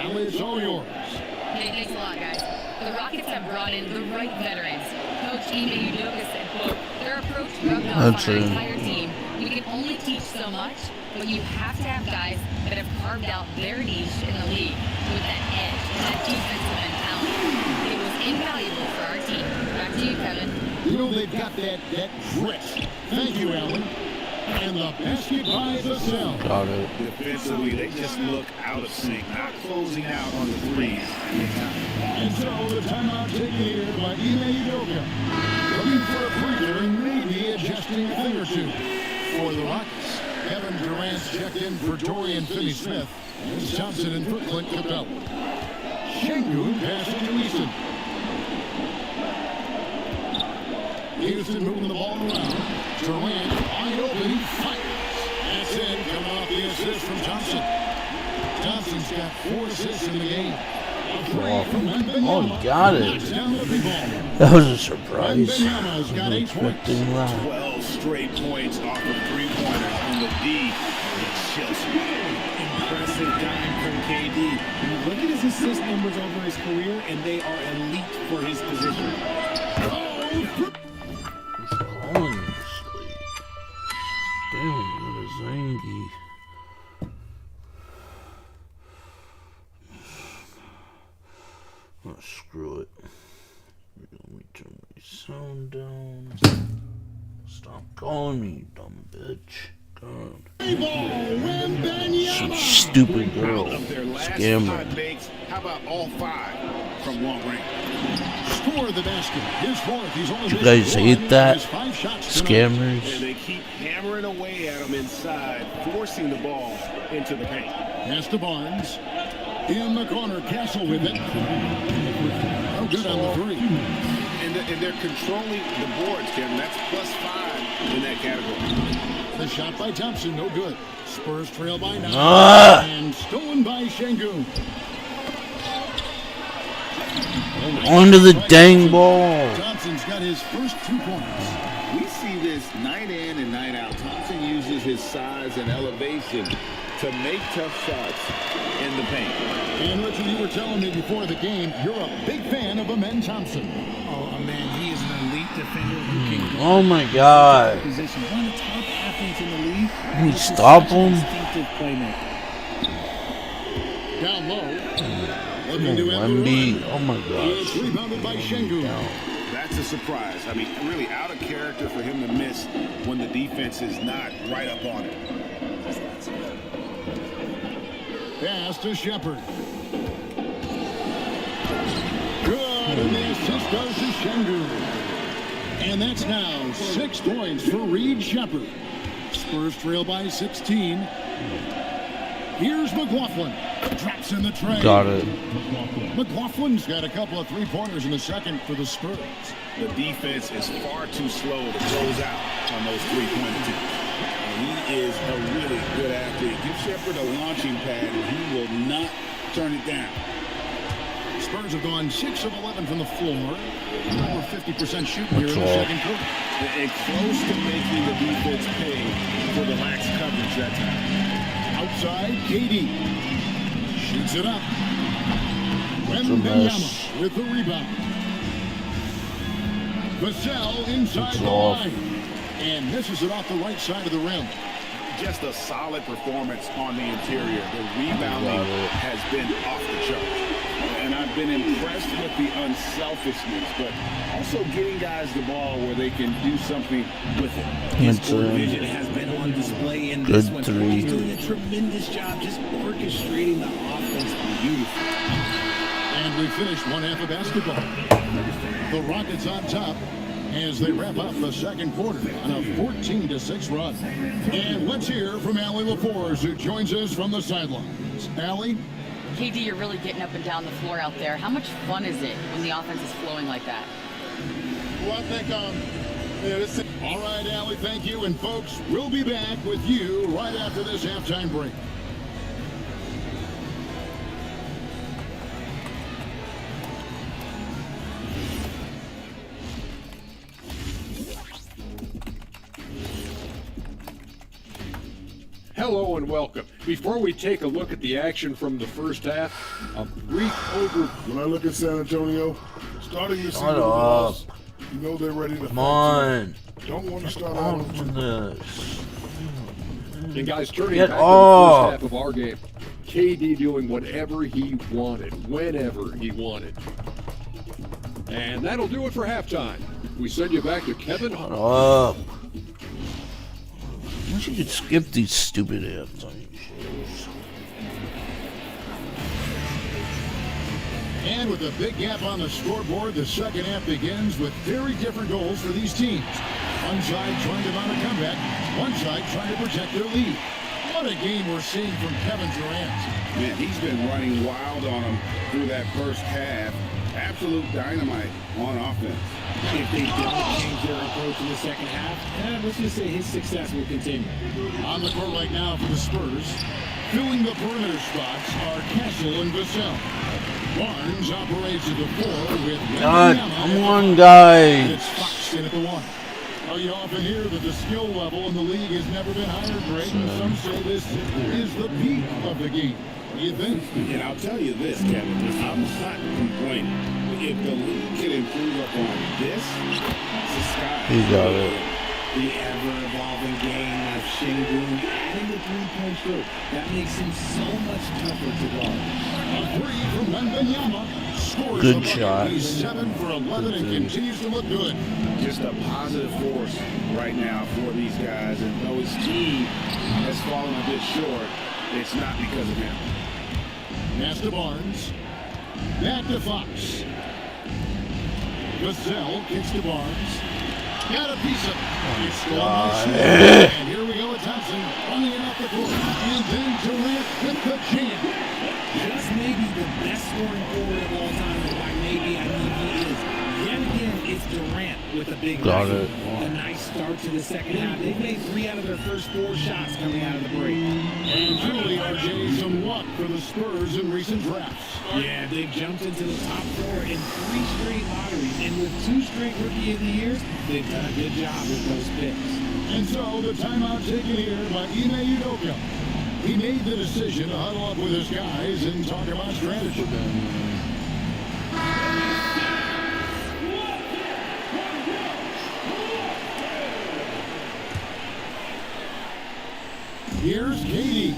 Speaker 9: Allie, it's all yours.
Speaker 4: Hey, thanks a lot, guys. The Rockets have brought in the right veterans. Coach Ime Udoka said, quote, their approach rubbed off on our entire team. You can only teach so much, but you have to have guys that have carved out their niche in the league with that edge and that defensive mentality. It was invaluable for our team. Back to you, Kevin.
Speaker 9: You know, they've got that grit. Thank you, Allen. And the basket by the cell.
Speaker 5: Got it.
Speaker 1: Defensively, they just look out of sync, not closing out on the threes.
Speaker 9: And so the timeout taken here by Ime Udoka. Looking for a breather and maybe adjusting a thing or two. For the Rockets, Kevin Durant's checked in for Dorian Finney-Smith. It's Johnson and for Clint Capella. Şengün passing to Easton. Houston moving the ball around. Durant wide open, he fires. That's it, coming off the assist from Johnson. Johnson's got 4 assists in the game.
Speaker 5: Oh, he got it. That was a surprise. I wasn't expecting that.
Speaker 1: 12 straight points off of 3-pointers in the D. It's just
Speaker 11: impressive dime from KD. And you look at his assist numbers over his career, and they are elite for his position.
Speaker 5: Damn, what a zangy. Oh, screw it. Let me turn my sound down. Stop calling me, you dumb bitch. God. Some stupid girl. Scammer.
Speaker 1: How about all 5 from long range?
Speaker 9: Score the basket. His 4th. He's only
Speaker 5: You guys hate that? Scammers.
Speaker 1: And they keep hammering away at him inside, forcing the ball into the paint.
Speaker 9: Pass to Barnes. In the corner, Castle with it. No good on the 3.
Speaker 1: And they're controlling the boards, Kevin. That's +5 in that category.
Speaker 9: The shot by Thompson, no good. Spurs trail by 9. And stolen by Şengün.
Speaker 5: Onto the dang ball.
Speaker 9: Thompson's got his first 2 points.
Speaker 13: We see this night in and night out. Thompson uses his size and elevation to make tough shots in the paint.
Speaker 9: And Richard, you were telling me before the game, you're a big fan of Amen Thompson.
Speaker 11: Oh, man, he is an elite defender who can
Speaker 5: Oh my God.
Speaker 11: position. One of the top athletes in the league.
Speaker 5: Can we stop him?
Speaker 11: Instinctive playmaker.
Speaker 9: Down low.
Speaker 5: Wemby. Oh my gosh.
Speaker 9: It's rebounded by Şengün.
Speaker 1: That's a surprise. I mean, really out of character for him to miss when the defense is not right up on it.
Speaker 9: Pass to Shepard. Good, and the assist goes to Şengün. And that's now 6 points for Reed Shepard. Spurs trail by 16. Here's McLaughlin. Drops in the tray.
Speaker 5: Got it.
Speaker 9: McLaughlin's got a couple of 3-pointers in the second for the Spurs.
Speaker 1: The defense is far too slow to close out on those 3-point attempts.
Speaker 13: He is a really good athlete. Give Shepherd a launching pad, and he will not turn it down.
Speaker 9: Spurs have gone 6 of 11 from the floor. Over 50% shooting here in the second quarter.
Speaker 13: And close to making the defense pay for the lax coverage that time.
Speaker 9: Outside, KD. Shoots it up. Wembanyama with the rebound. Vassell inside the line. And misses it off the right side of the rim.
Speaker 13: Just a solid performance on the interior. The rebounding has been off the charts. And I've been impressed with the unselfishness, but also getting guys the ball where they can do something with it.
Speaker 11: His court vision has been on display in this one. He's doing a tremendous job just orchestrating the offense beautifully.
Speaker 9: And we finished one half of basketball. The Rockets on top as they wrap up the second quarter on a 14-6 run. And let's hear from Allie LaForge, who joins us from the sidelines. Allie?
Speaker 4: KD, you're really getting up and down the floor out there. How much fun is it when the offense is flowing like that?
Speaker 10: Well, I think,
Speaker 9: All right, Allie, thank you. And folks, we'll be back with you right after this halftime break.
Speaker 7: Hello and welcome. Before we take a look at the action from the first half, a brief overview.
Speaker 8: When I look at San Antonio, starting the season, you know they're ready to.
Speaker 5: Come on.
Speaker 8: Don't want to start out on
Speaker 7: this. And guys, turning
Speaker 5: Get
Speaker 7: back to the first half of our game, KD doing whatever he wanted, whenever he wanted. And that'll do it for halftime. We send you back to Kevin.
Speaker 5: Shut up. I wish you could skip these stupid halftime shows.
Speaker 9: And with a big gap on the scoreboard, the second half begins with very different goals for these teams. One side trying to mount a comeback, one side trying to protect their lead. What a game we're seeing from Kevin Durant.
Speaker 13: Man, he's been running wild on them through that first half. Absolute dynamite on offense.
Speaker 11: If they don't change their approach in the second half, let's just say his success will continue.
Speaker 9: On the court right now for the Spurs, filling the perimeter spots are Castle and Vassell. Barnes operates at the 4 with
Speaker 5: God, come on, guys.
Speaker 9: It's Fox in at the 1. Well, you often hear that the skill level in the league has never been higher, Greg, and some say this is the peak of the game. What do you think?
Speaker 13: And I'll tell you this, Kevin, I'm not complaining. If the league can improve upon this, it's the sky.
Speaker 5: He got it.
Speaker 11: The ever-evolving game of Şengün adding the three-point stroke. That makes him so much tougher to guard.
Speaker 9: A 3 from Wembanyama. Scores
Speaker 5: good shot.
Speaker 9: He's 7 for 11 and continues to look good.
Speaker 13: Just a positive force right now for these guys. And though his team has fallen a bit short, it's not because of him.
Speaker 9: Pass to Barnes. Back to Fox. Vassell kicks to Barnes. Got a piece of it. It's
Speaker 5: God.
Speaker 9: And here we go with Thompson running it up the court. And then Durant with the jam.
Speaker 11: Just maybe the best scoring forward of all time, and by maybe I mean he is. Yet again, it's Durant with a big
Speaker 5: Got
Speaker 11: night.
Speaker 5: it.
Speaker 11: A nice start to the second half. They've made 3 out of their first 4 shots coming out of the break.
Speaker 9: And truly, RJ, some luck for the Spurs in recent drafts.
Speaker 11: Yeah, they've jumped into the top 4 in 3 straight lotteries, and with 2 straight Rookie of the Years, they've done a good job with those picks.
Speaker 9: And so the timeout taken here by Ime Udoka. He made the decision to huddle up with his guys and talk about strategy. Here's KD.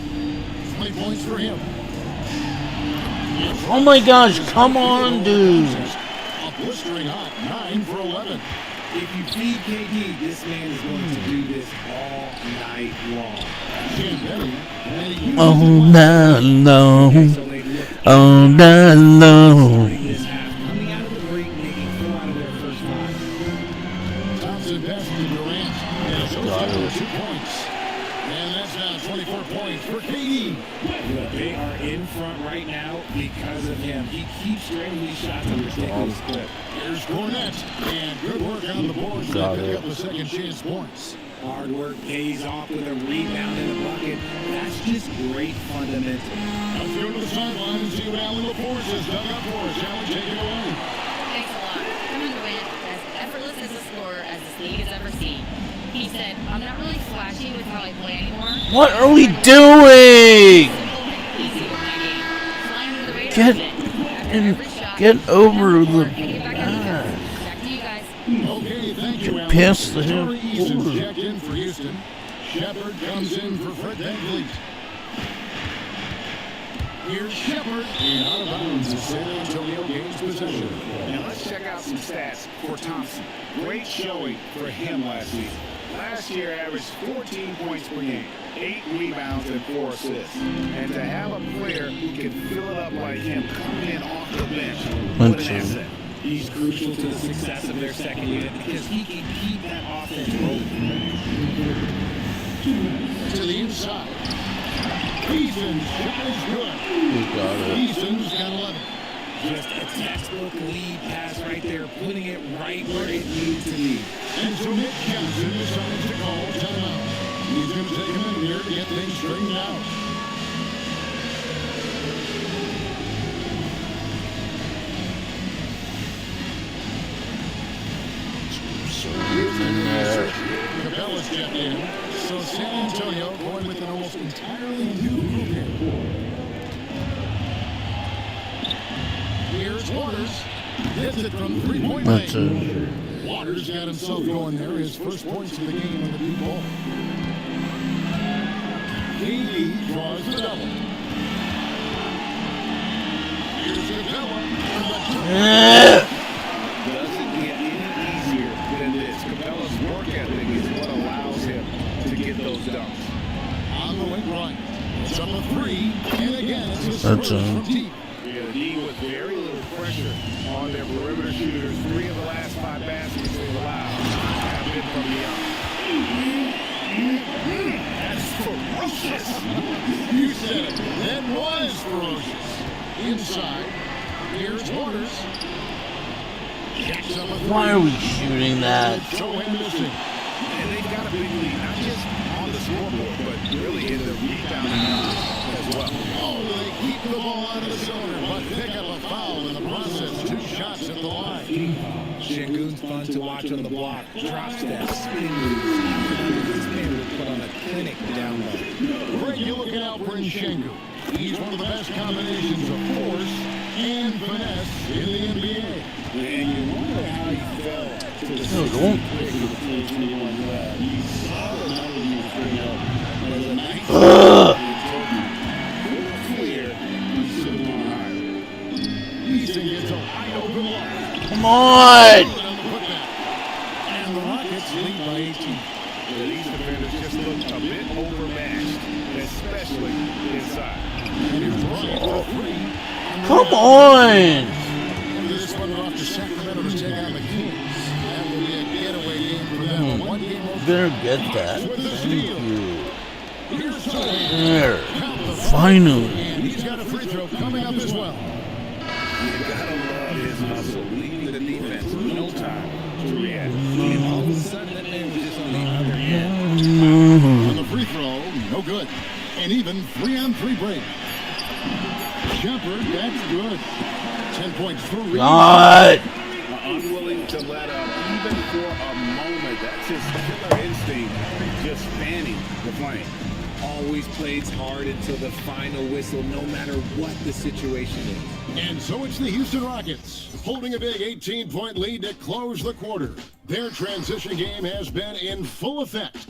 Speaker 9: 20 points for him.
Speaker 5: Oh my gosh, come on, dude.
Speaker 9: A blistering hot 9 for 11.
Speaker 11: If you feed KD, this man is going to do this all night long.
Speaker 5: All night long. All night long.
Speaker 11: Coming out of the break, making 4 out of their first 5.
Speaker 9: Thompson passes to Durant. And shows him 2 points. And that's now 24 points for KD.
Speaker 11: Look, they are in front right now because of him. He keeps draining these shots at a ridiculous clip.
Speaker 9: Here's Cornette. And good work on the boards to pick up the second chance points.
Speaker 11: Hard work pays off with a rebound and a bucket. That's just great fundamentals.
Speaker 9: Let's go to the sideline and see what Alan LaForce has dug up for us. Alan, take it away.
Speaker 4: Thanks a lot. Coming to win as effortless as a scorer as this league has ever seen. He said, I'm not really flashy with how I play anymore.
Speaker 5: What are we doing?
Speaker 4: Easy with my game. Flying under the radar
Speaker 5: Get over the
Speaker 4: Back to you guys.
Speaker 9: Okay, thank you, Alan.
Speaker 5: past the
Speaker 9: Torrey
Speaker 5: hill.
Speaker 9: Eason's checked in for Houston. Shepard comes in for Fred VanVleet. Here's Shepard, and out of bounds as San Antonio gains possession.
Speaker 13: Now let's check out some stats for Thompson. Great showing for him last season. Last year averaged 14 points per game, 8 rebounds and 4 assists. And to have a player who can fill it up like him coming in off the bench, what an asset.
Speaker 11: He's crucial to the success of their second unit because he can keep that offense rolling.
Speaker 9: To the inside. Eason's shot is good. Eason's got 11.
Speaker 11: Just a textbook lead pass right there, putting it right where it needs to be.
Speaker 9: And so Nick Johnson decides to call timeout. He's going to take a minute here to get things straightened out. Capella's checked in. So San Antonio going with an almost entirely new group here. Here's Waters. Hits it from three-point range. Waters got himself going there. His first points of the game on the deep ball. KD draws the double. Here's Capella.
Speaker 13: Doesn't get any easier than this. Capella's work ethic is what allows him to get those dunks.
Speaker 9: On the wing right. It's up a three. And again, it's a Spurs from deep.
Speaker 13: The D with very little pressure on their perimeter shooters. 3 of the last 5 baskets they've allowed have been from beyond. That's ferocious.
Speaker 9: You said it. That was ferocious. Inside. Here's Waters.
Speaker 5: Why are we shooting that?
Speaker 13: And they've got a big lead, not just on the scoreboard, but really in the rebounding as well.
Speaker 9: Oh, they keep the ball out of the cylinder, but pick up a foul in the process. 2 shots at the line.
Speaker 11: Şengün's fun to watch on the block. Drop steps, spin moves. His man will put on a clinic down low.
Speaker 9: Greg, you're looking out for Şengün. He's one of the best combinations of force and finesse in the NBA.
Speaker 13: And you wonder how he fell to the
Speaker 5: 21 Come on!
Speaker 9: And the Rockets lead by 18.
Speaker 13: These defenders just look a bit overmatched, especially inside.
Speaker 5: Come on!
Speaker 9: This one off to Sacramento to take on the Kings. That will be a getaway game for them. One game
Speaker 5: Better get that. Thank you. There. Finally.
Speaker 9: He's got a free throw coming up as well.
Speaker 13: You gotta love his hustle, leading the defense. No time to react.
Speaker 11: And all of a sudden, that man was just on the other end.
Speaker 9: On the free throw, no good. And even 3-on-3 break. Shepard, that's good. 10 points for Reed.
Speaker 5: God.
Speaker 13: Unwilling to let up, even for a moment. That's his killer instinct, just fanning the flame.
Speaker 11: Always plays hard until the final whistle, no matter what the situation is.
Speaker 9: And so it's the Houston Rockets, holding a big 18-point lead to close the quarter. Their transition game has been in full effect.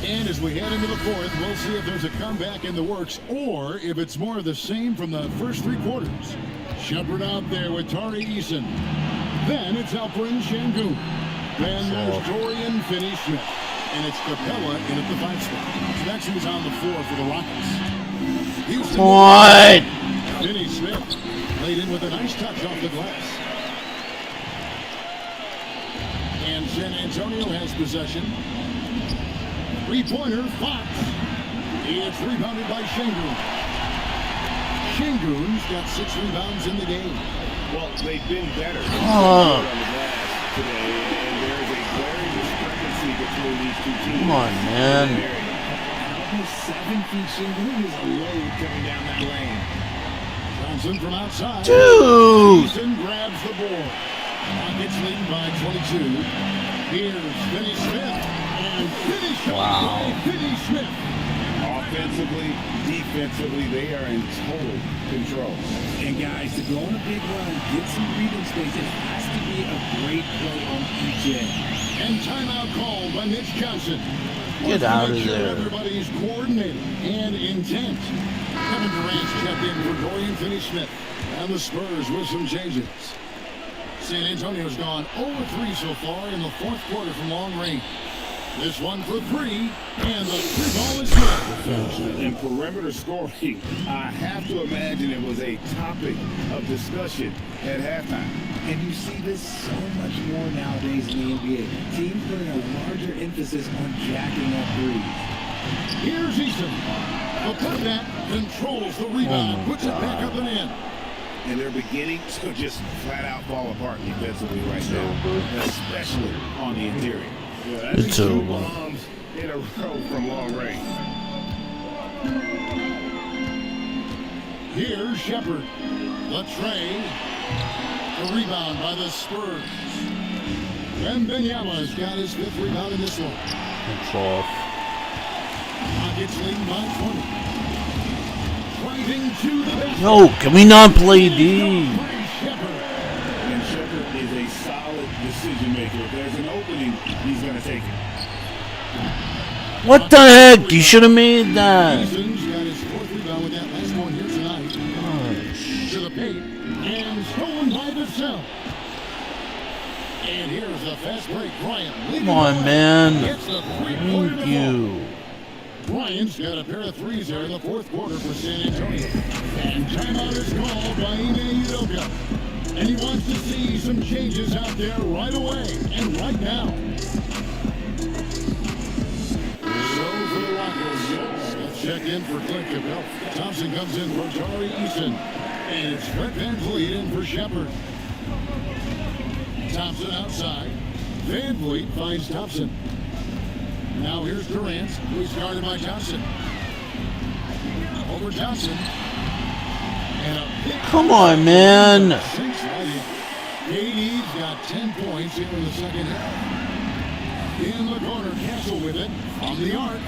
Speaker 9: And as we head into the fourth, we'll see if there's a comeback in the works or if it's more of the same from the first 3 quarters. Shepard out there with Tari Eason. Then it's Alperen Şengün. Then there's Dorian Finney-Smith. And it's Capella in at the 5 spot. So that's who's on the floor for the Rockets. Houston.
Speaker 5: What?
Speaker 9: Finney-Smith laid in with a nice touch off the glass. And San Antonio has possession. 3-pointer, Fox. It's rebounded by Şengün. Şengün's got 6 rebounds in the game.
Speaker 13: Well, they've been better. today, and there is a glaring discrepancy between these two teams.
Speaker 5: Come on, man.
Speaker 11: Almost 7 feet. Shingun is a load coming down that lane.
Speaker 9: Johnson from outside.
Speaker 5: Dude!
Speaker 9: Easton grabs the board. Rockets leading by 22. Here's Finney Smith. And finish by Finney Smith.
Speaker 13: Offensively, defensively, they are in total control.
Speaker 11: And guys, to go on a big run, get some breathing space, it has to be a great play on each end.
Speaker 9: And timeout called by Mitch Johnson.
Speaker 5: Get out of there.
Speaker 9: Everybody's coordinated and intent. Kevin Durant's checked in for Dorian Finney-Smith. And the Spurs with some changes. San Antonio's gone 0-3 so far in the fourth quarter from long range. This one for 3, and the 3 ball is good.
Speaker 13: And perimeter scoring, I have to imagine it was a topic of discussion at halftime.
Speaker 11: And you see this so much more nowadays in the NBA. Teams putting a larger emphasis on jacking up threes.
Speaker 9: Here's Easton. The putback controls the rebound, puts it back up and in.
Speaker 13: And they're beginning to just flat out fall apart defensively right now, especially on the interior. Yeah,
Speaker 5: it's
Speaker 13: 2 bombs in a row from long range.
Speaker 9: Here's Shepard. Latrey. The rebound by the Spurs. Wembanyama's got his 5th rebound in this one.
Speaker 5: It's off.
Speaker 9: Rockets leading by 20. Driving to the basket.
Speaker 5: No, can we not play D?
Speaker 13: And Shepard is a solid decision maker. If there's an opening, he's going to take it.
Speaker 5: What the heck? You should have made that.
Speaker 9: Easton's got his 4th rebound with that last one here tonight. To the paint. And stolen by Vassell. And here's the fast break. Bryant.
Speaker 5: Come on, man.
Speaker 9: Gets the 3-pointer
Speaker 5: Thank you.
Speaker 9: Bryant's got a pair of threes there in the fourth quarter for San Antonio. And timeout is called by Ime Udoka. And he wants to see some changes out there right away and right now. So for the Rockets, let's check in for Clint Capel. Thompson comes in for Tari Easton. And it's Fred VanVleet in for Shepard. Thompson outside. VanVleet finds Thompson. Now here's Durant, who's guarded by Johnson. Over Johnson. And a big
Speaker 5: Come on, man.
Speaker 9: KD's got 10 points here in the second half. In the corner, Castle with it. On the arc.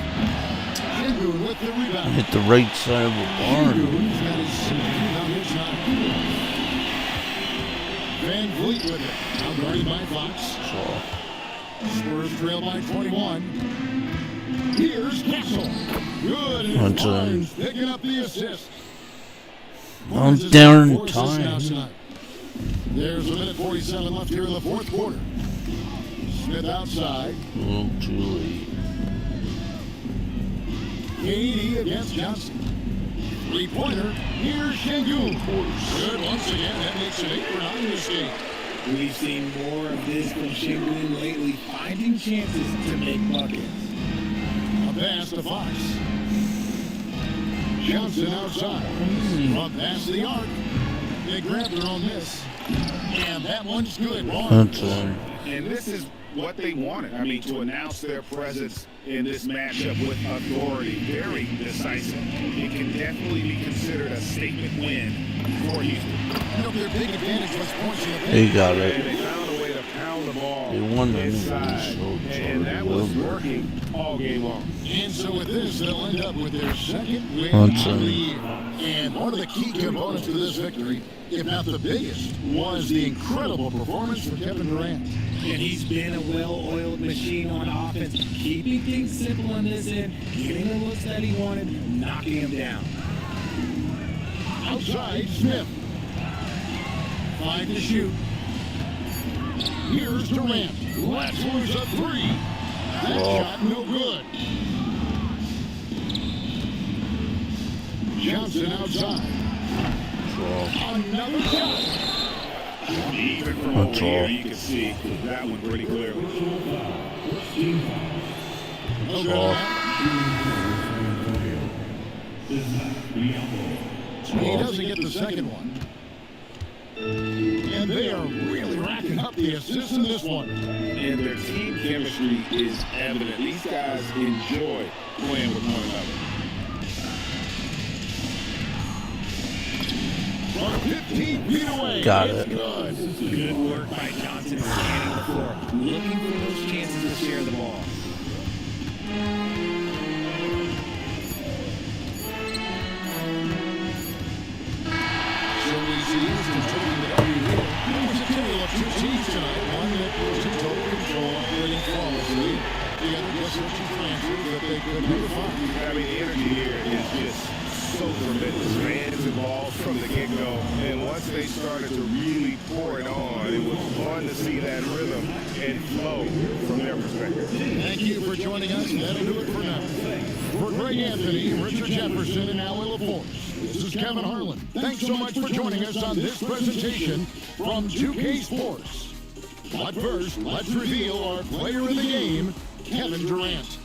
Speaker 9: Shingun with the rebound.
Speaker 5: Hit the right side of the barn.
Speaker 9: Shingun's got his 6th rebound here tonight. VanVleet with it. Now guarded by Fox. Spurs trail by 21. Here's Castle. Good. And Barnes picking up the assist.
Speaker 5: I'm down in time.
Speaker 9: There's a minute 47 left here in the fourth quarter. Smith outside.
Speaker 5: A little too late.
Speaker 9: KD against Johnson. 3-pointer. Here's Shingun. Good once again. That makes it 8 for 9 this game.
Speaker 11: We've seen more of this from Shingun lately, finding chances to make buckets.
Speaker 9: A pass to Fox. Johnson outside. Up past the arc. They grab their own miss. And that one's good.
Speaker 13: And this is what they wanted. I mean, to announce their presence in this matchup with authority. Very decisive. It can definitely be considered a statement win for Houston.
Speaker 9: You know, their big advantage was points in the paint.
Speaker 5: They got it.
Speaker 13: And they found a way to pound the ball
Speaker 5: They won the
Speaker 13: inside. And that was working all game long.
Speaker 9: And so with this, they'll end up with their second win of the year. And one of the key components to this victory, if not the biggest, was the incredible performance from Kevin Durant.
Speaker 11: And he's been a well-oiled machine on offense, keeping things simple on this end, getting the looks that he wanted, knocking him down.
Speaker 9: Outside, Smith. 5 to shoot. Here's Durant. Latzler's a 3. That shot no good. Johnson outside. Another shot.
Speaker 13: Even from over here, you can see that one pretty clearly.
Speaker 9: He doesn't get the second one. And they are really racking up the assists in this one.
Speaker 13: And their team chemistry is evident. These guys enjoy playing with one another.
Speaker 9: From 15 feet away.
Speaker 5: Got
Speaker 9: it's
Speaker 5: it.
Speaker 9: Good.
Speaker 11: Good work by Johnson scanning the floor, looking for those chances to share the ball.
Speaker 9: So we see who's contributing to every wheel. It was a tale of two teams tonight. One that was in total control, operating flawlessly. The other just searching for answers that they could never find.
Speaker 1: I mean, the energy here is just so tremendous. Fans involved from the get-go. And once they started to really pour it on, it was fun to see that rhythm and flow from their perspective.
Speaker 9: Thank you for joining us. That'll do it for now. For Greg Anthony, Richard Jefferson, and Alan LaForce, this is Kevin Harlan. Thanks so much for joining us on this presentation from 2K Sports. But first, let's reveal our player of the game, Kevin Durant.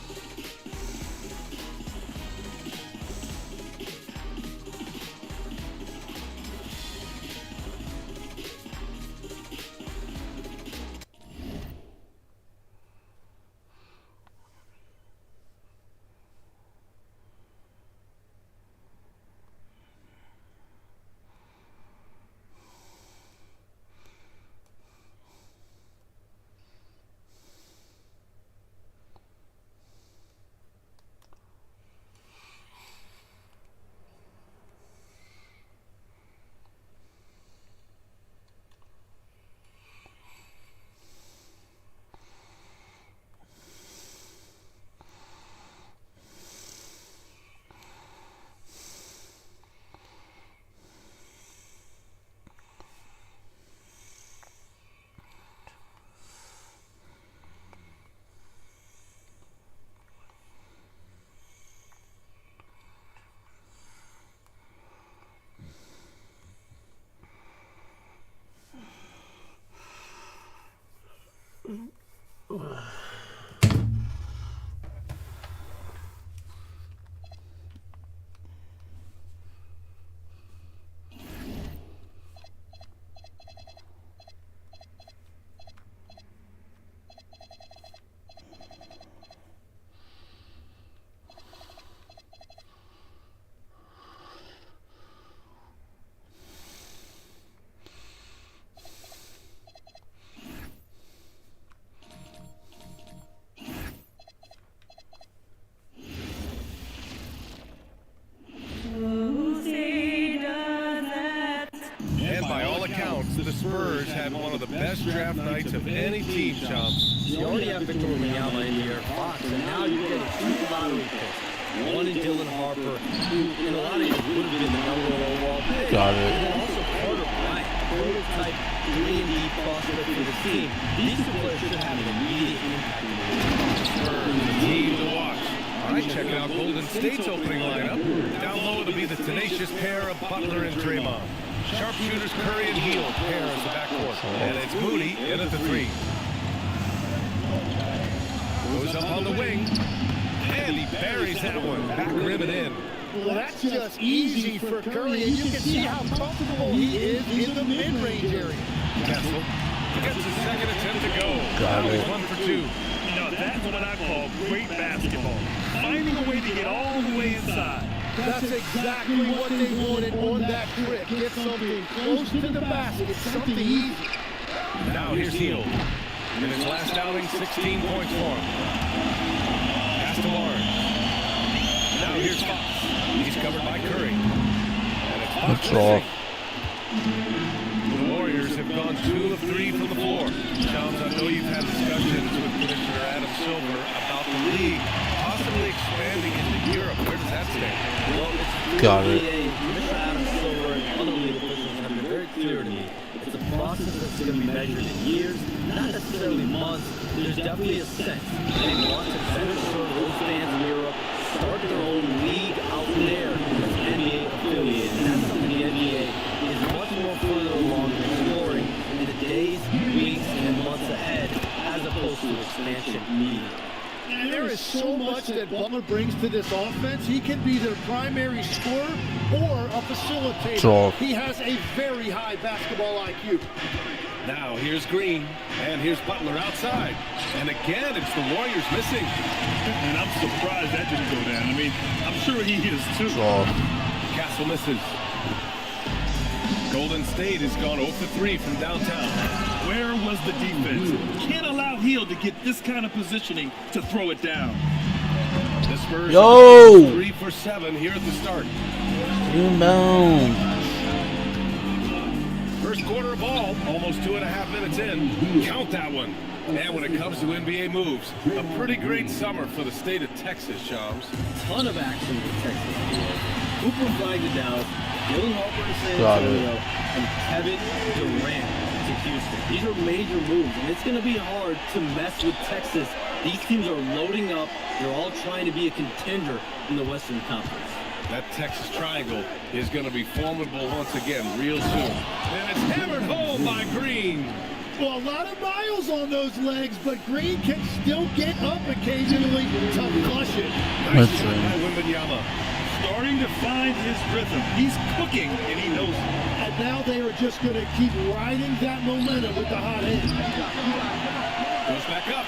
Speaker 1: The Spurs had one of the best draft nights of any team, Chum.
Speaker 6: You already have Victor Wembanyama in your Fox, and now you're getting two lottery picks. One in Dylan Harper, who in a lot of years would have been the number one overall pick.
Speaker 5: Got it.
Speaker 6: And then also Carter Bryant, prototype 3-and-D prospect for the team. These two players should have an immediate impact on the
Speaker 1: Spurs, the team to watch. All right, checking out Golden State's opening lineup. Down low to be the tenacious pair of Butler and Draymond. Sharpshooters Curry and Hield pair as the backcourt. And it's Moody in at the three. Goes up on the wing. And he buries that one. Back rim and in.
Speaker 14: Well, that's just easy for Curry, and you can see how comfortable he is in the mid-range area.
Speaker 1: Kessel gets his second attempt to go.
Speaker 5: Got it.
Speaker 1: 1 for 2.
Speaker 2: You know, that's what I call great basketball. Finding a way to get all the way inside.
Speaker 14: That's exactly what they wanted on that trip. Get something close to the basket, something easy.
Speaker 1: Now here's Hield. In his last outing, 16 points for him. Pass to Barnes. Now here's Fox. He's covered by Curry. And it's Fox.
Speaker 5: That's off.
Speaker 1: The Warriors have gone 2 of 3 from the floor. Jones, I know you've had discussions with Commissioner Adam Silver about the league possibly expanding into Europe. Where does that stand?
Speaker 6: Well, it's
Speaker 5: Got it.
Speaker 6: Commissioner Adam Silver and other league officials have been very clear to me. It's a process that's going to be measured in years, not necessarily months. There's definitely a sense they want to better serve those fans in Europe, start their own league out there as NBA affiliated. And that's something the NBA is much more further along in exploring in the days, weeks, and months ahead, as opposed to expansion immediately.
Speaker 14: And there is so much that Butler brings to this offense. He can be their primary scorer or a facilitator. He has a very high basketball IQ.
Speaker 1: Now here's Green, and here's Butler outside. And again, it's the Warriors missing.
Speaker 2: And I'm surprised that didn't go down. I mean, I'm sure he is too.
Speaker 1: Castle misses. Golden State has gone 0 for 3 from downtown.
Speaker 2: Where was the defense? Can't allow Hill to get this kind of positioning to throw it down.
Speaker 1: The Spurs are 3 for 7 here at the start.
Speaker 5: Inbound.
Speaker 1: First quarter of ball, almost 2.5 minutes in. Count that one. And when it comes to NBA moves, a pretty great summer for the state of Texas, Shams.
Speaker 6: Ton of action for Texas. Cooper Flag to Dallas, Dylan Harper to San Antonio, and Kevin Durant to Houston. These are major moves, and it's going to be hard to mess with Texas. These teams are loading up. They're all trying to be a contender in the Western Conference.
Speaker 1: That Texas triangle is going to be formidable once again real soon. And it's hammered home by Green.
Speaker 14: Well, a lot of miles on those legs, but Green can still get up occasionally to flush it.
Speaker 1: Nice shot by Wembanyama.
Speaker 2: Starting to find his rhythm. He's cooking, and he knows it.
Speaker 14: And now they are just going to keep riding that momentum with the hot hand.
Speaker 1: Goes back up.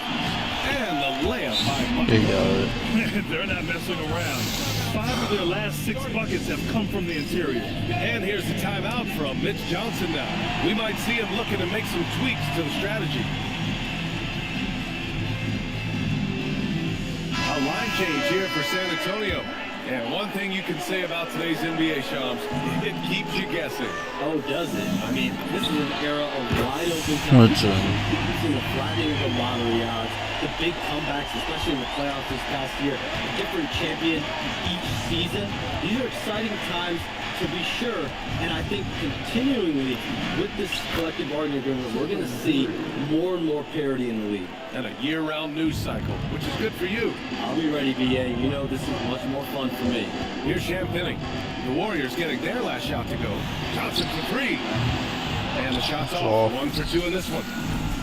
Speaker 1: And the layup by Butler.
Speaker 2: They're not messing around. 5 of their last 6 buckets have come from the interior.
Speaker 1: And here's the timeout from Mitch Johnson now. We might see him looking to make some tweaks to the strategy. A line change here for San Antonio. And one thing you can say about today's NBA, Shams, it keeps you guessing.
Speaker 6: Oh, does it? I mean, this is an era of wide open competition. We've seen the flattening of the lottery odds, the big comebacks, especially in the playoffs this past year, a different champion each season. These are exciting times to be sure, and I think continually with this collective bargaining agreement, we're going to see more and more parity in the league.
Speaker 1: And a year-round news cycle, which is good for you.
Speaker 6: I'll be ready, BA. You know this is much more fun for me.
Speaker 1: Here's Champagny. The Warriors getting their last shot to go. Johnson for 3. And the shot's off. 1 for 2 in this one.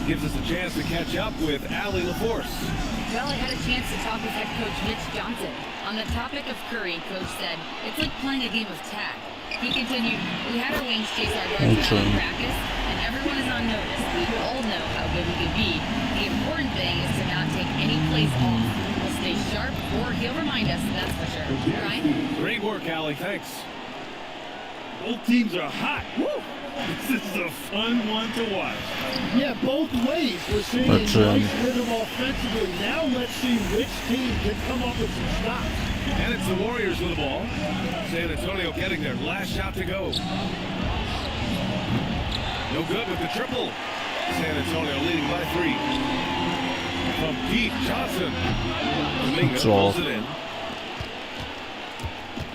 Speaker 1: Gives us a chance to catch up with Allie LaForce.
Speaker 4: Well, I had a chance to talk with head coach Mitch Johnson. On the topic of Curry, coach said, it's like playing a game of tag. He continued, we had our wings chase our guards around in practice, and everyone is on notice. We all know how good we can be. The important thing is to not take any plays off. We'll stay sharp, or he'll remind us, that's for sure. Ryan?
Speaker 1: Great work, Allie. Thanks.
Speaker 2: Both teams are hot. Woo! This is a fun one to watch.
Speaker 14: Yeah, both ways. We're seeing a nice rhythm offensively. Now let's see which team can come up with some stops.
Speaker 1: And it's the Warriors with the ball. San Antonio getting their last shot to go. No good with the triple. San Antonio leading by 3. From Pete Johnson. Kuminga pulls it in.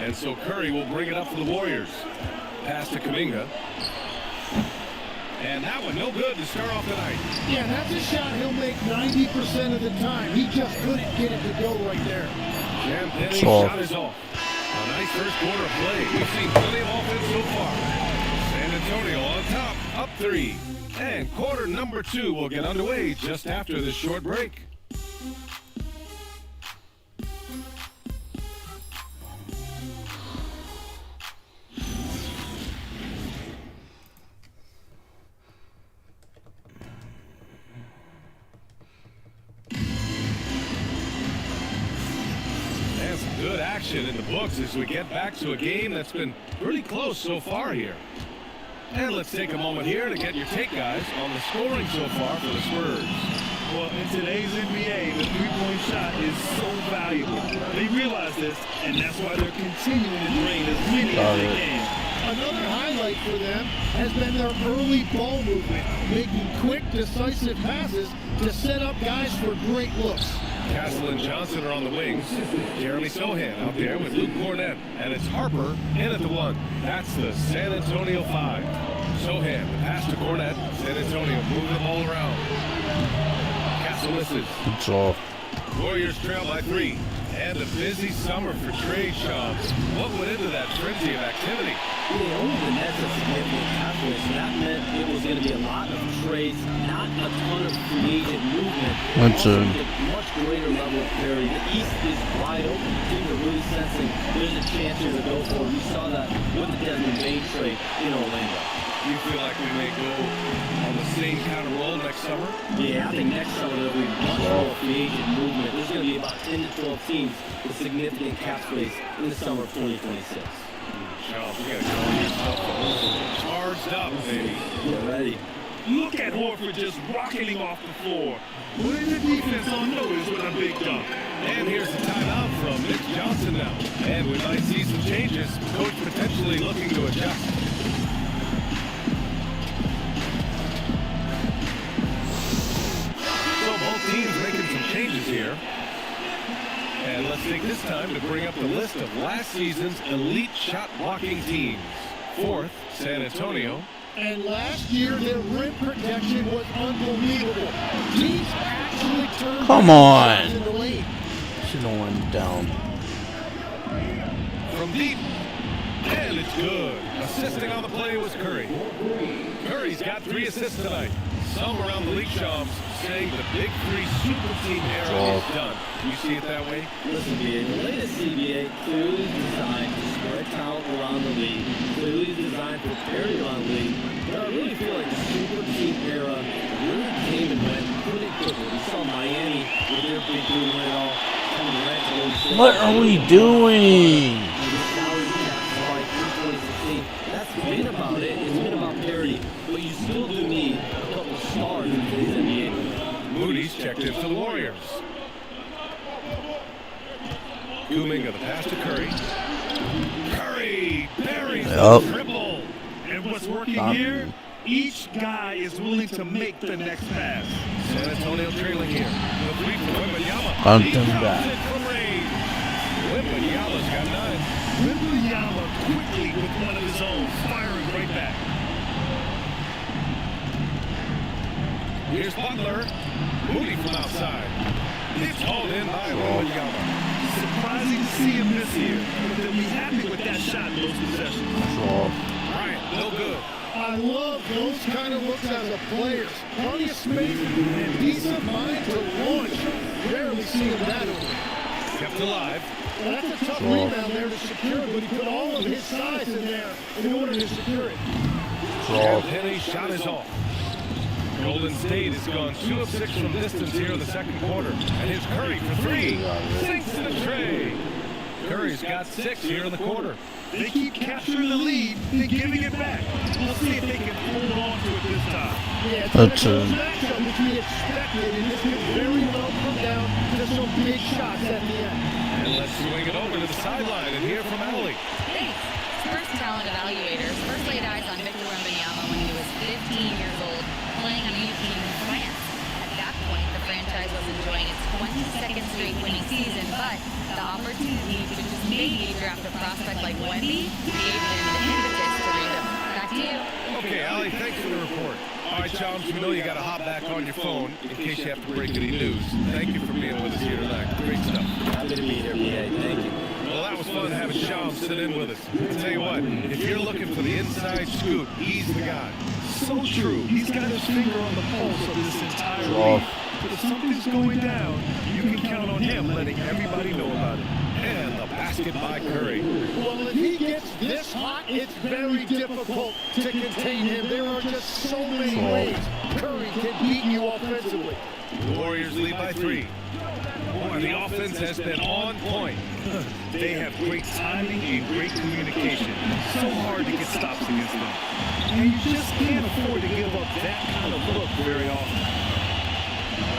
Speaker 1: And so Curry will bring it up for the Warriors. Pass to Kuminga. And that one no good to start off the night.
Speaker 14: Yeah, that's a shot he'll make 90% of the time. He just couldn't get it to go right there.
Speaker 1: Champagny shot is off. A nice first quarter of play. We've seen plenty of offense so far. San Antonio on top, up 3. And quarter number 2 will get underway just after this short break. Good action in the books as we get back to a game that's been pretty close so far here. And let's take a moment here to get your take, guys, on the scoring so far for the Spurs.
Speaker 2: Well, in today's NBA, the three-point shot is so valuable. They realize this, and that's why they're continuing to drain as many as they can.
Speaker 14: Another highlight for them has been their early ball movement, making quick, decisive passes to set up guys for great looks.
Speaker 1: Castle and Johnson are on the wings. Jeremy Sohan out there with Luke Cornett. And it's Harper in at the 1. That's the San Antonio 5. Sohan, the pass to Cornett. San Antonio moving the ball around. Castle misses.
Speaker 5: It's off.
Speaker 1: Warriors trail by 3. And a busy summer for trade shops. What went into that frenzy of activity?
Speaker 6: They owned the Nets of significant cap space, so that meant it was going to be a lot of trades, not a ton of free agent movement.
Speaker 5: That's
Speaker 6: Also, much greater level of parity. The East is wide open. Teams are really sensing there's a chance here to go for it. We saw that with the Desmond Bain trade in Orlando.
Speaker 1: Do you feel like we may go on the same kind of roll next summer?
Speaker 6: Yeah, I think next summer there'll be much more free agent movement. There's going to be about 10 to 12 teams with significant cap space in the summer of 2026.
Speaker 1: Charles, you got to call yourself charged up, baby.
Speaker 6: Get ready.
Speaker 2: Look at Horford just rocketing off the floor. Putting the defense on notice with a big dunk.
Speaker 1: And here's the timeout from Mitch Johnson now. And we might see some changes. Coach potentially looking to adjust. So both teams making some changes here. And let's take this time to bring up the list of last season's elite shot blocking teams. Fourth, San Antonio.
Speaker 14: And last year, their rim protection was unbelievable. Teams actually turned
Speaker 5: Come on.
Speaker 14: in the lane.
Speaker 5: Should have went down.
Speaker 1: From deep. And it's good. Assisting on the play was Curry. Curry's got 3 assists tonight. Some around the league, Shams, saying the Big Three super team era is done. You see it that way?
Speaker 6: Listen, BA, the latest CBA clearly designed to spread talent around the league, clearly designed for parity around the league. But I really feel like the super team era really came and went pretty quickly. We saw Miami with their Big Three win it all.
Speaker 5: What are we doing?
Speaker 6: That's been about it. It's been about parity. But you still do need a couple stars in today's NBA.
Speaker 1: Moody's checked in for the Warriors. Kuminga the pass to Curry. Curry buries the dribble.
Speaker 2: And what's working here? Each guy is willing to make the next pass.
Speaker 1: San Antonio trailing here. The three from Wembanyama.
Speaker 5: Hunting back.
Speaker 1: Wembanyama's got 9.
Speaker 2: Wembanyama quickly with one of his own, firing right back.
Speaker 1: Here's Butler. Moody from outside. It's hauled in by Wembanyama.
Speaker 2: Surprising to see him miss here, but they'll be happy with that shot in those possessions.
Speaker 1: Bryant, no good.
Speaker 14: I love those kind of looks as a player. Plenty of space and peace of mind to launch. Rarely see him that over.
Speaker 1: Kept alive.
Speaker 14: That's a tough rebound there to secure, but he put all of his size in there in order to secure it.
Speaker 1: Penny's shot is off. Golden State has gone 2 of 6 from distance here in the second quarter. And here's Curry for 3. Sinks to the tray. Curry's got 6 here in the quarter.
Speaker 2: They keep capturing the lead and giving it back. Let's see if they can hold on to it this time.
Speaker 14: Yeah, it's a close matchup, which we expected, and this could very well come down to some big shots at the end.
Speaker 1: And let's swing it over to the sideline and hear from Allie.
Speaker 4: Thanks. Spurs talent evaluators first laid eyes on Victor Wembanyama when he was 15 years old, playing on a youth team in France. At that point, the franchise was enjoying its 22nd straight winning season, but the opportunity to just maybe draft a prospect like Wemby gave them the impetus to read him. Back to you.
Speaker 1: Okay, Allie, thanks for the report. All right, Chums, we know you got to hop back on your phone in case you have to break any news. Thank you for being with us here tonight. Great stuff.
Speaker 6: Happy to be here, BA. Thank you.
Speaker 1: Well, that was fun having Chums sit in with us. I'll tell you what, if you're looking for the inside scoop, he's the guy.
Speaker 2: So true. He's got his finger on the pulse of this entire league. If something's going down, you can count on him letting everybody know about it.
Speaker 1: And the basket by Curry.
Speaker 14: Well, if he gets this hot, it's very difficult to contain him. There are just so many ways Curry can beat you offensively.
Speaker 1: The Warriors lead by 3. Boy, the offense has been on point.
Speaker 2: They have great timing and great communication. So hard to get stops against them. And you just can't afford to give up that kind of look very often.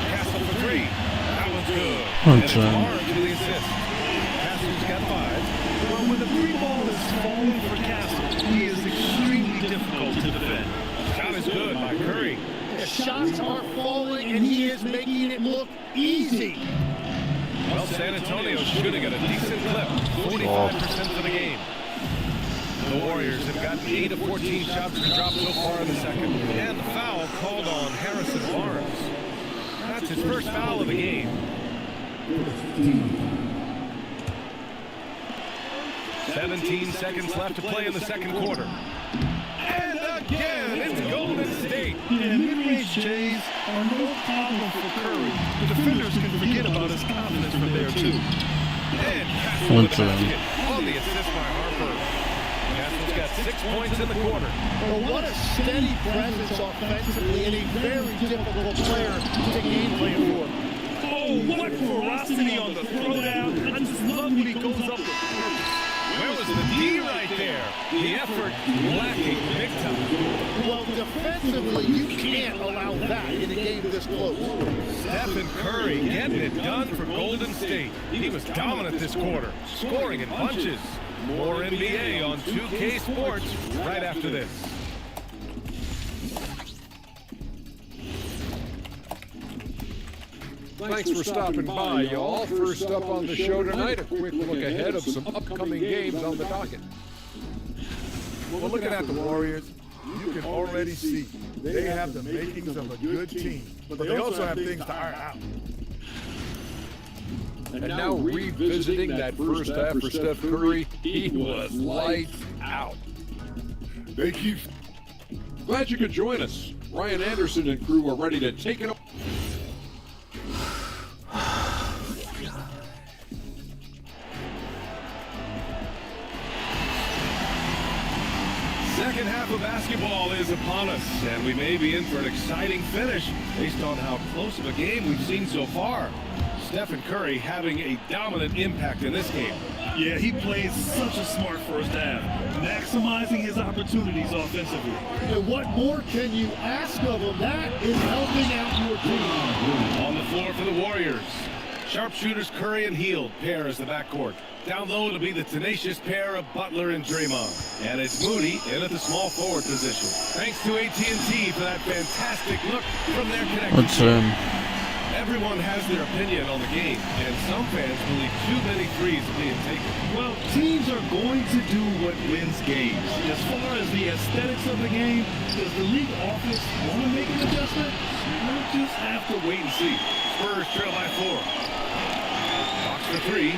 Speaker 1: Castle for 3. That was good. And it's Barnes for the assist. Castle's got 5.
Speaker 2: Well, when the 3 ball is falling for Castle, he is extremely difficult to defend.
Speaker 1: Shot is good by Curry.
Speaker 14: The shots are falling, and he is making it look easy.
Speaker 1: Well, San Antonio's shooting at a decent clip, 45% for the game. The Warriors have gotten 8 of 14 shots to drop so far in the second. And the foul called on Harrison Barnes. That's his first foul of the game. 17 seconds left to play in the second quarter. And again, it's Golden State.
Speaker 2: Yeah, mid-range Jays are no problem for Curry. The defenders can forget about his confidence from there, too.
Speaker 1: And Castle with the basket on the assist by Harper. Castle's got 6 points in the quarter.
Speaker 14: But what a steady presence offensively and a very difficult player to game plan for.
Speaker 2: Oh, what ferocity on the throwdown. I just love when he goes up with purpose.
Speaker 1: Where was the D right there? The effort lacking big time.
Speaker 14: Well, defensively, you can't allow that in a game this close.
Speaker 1: Stephen Curry getting it done for Golden State. He was dominant this quarter, scoring in bunches. More NBA on 2K Sports right after this.
Speaker 7: Thanks for stopping by, y'all. First up on the show tonight, a quick look ahead of some upcoming games on the docket.
Speaker 8: Well, looking at the Warriors, you can already see they have the makings of a good team, but they also have things to iron out.
Speaker 7: And now revisiting that first half for Steph Curry, he was lights out.
Speaker 8: They keep...
Speaker 7: Glad you could join us. Ryan Anderson and crew are ready to take it up.
Speaker 1: Second half of basketball is upon us, and we may be in for an exciting finish based on how close of a game we've seen so far. Stephen Curry having a dominant impact in this game.
Speaker 2: Yeah, he plays such a smart first half, maximizing his opportunities offensively.
Speaker 14: And what more can you ask of him? That is helping out your team.
Speaker 1: On the floor for the Warriors. Sharpshooters Curry and Hield pair as the backcourt. Down low to be the tenacious pair of Butler and Draymond. And it's Moody in at the small forward position. Thanks to AT&T for that fantastic look from their connection. Everyone has their opinion on the game, and some fans believe too many threes are being taken.
Speaker 2: Well, teams are going to do what wins games. As far as the aesthetics of the game, does the league office want to make an adjustment? We'll just have to wait and see.
Speaker 1: Spurs trail by 4. Box for 3.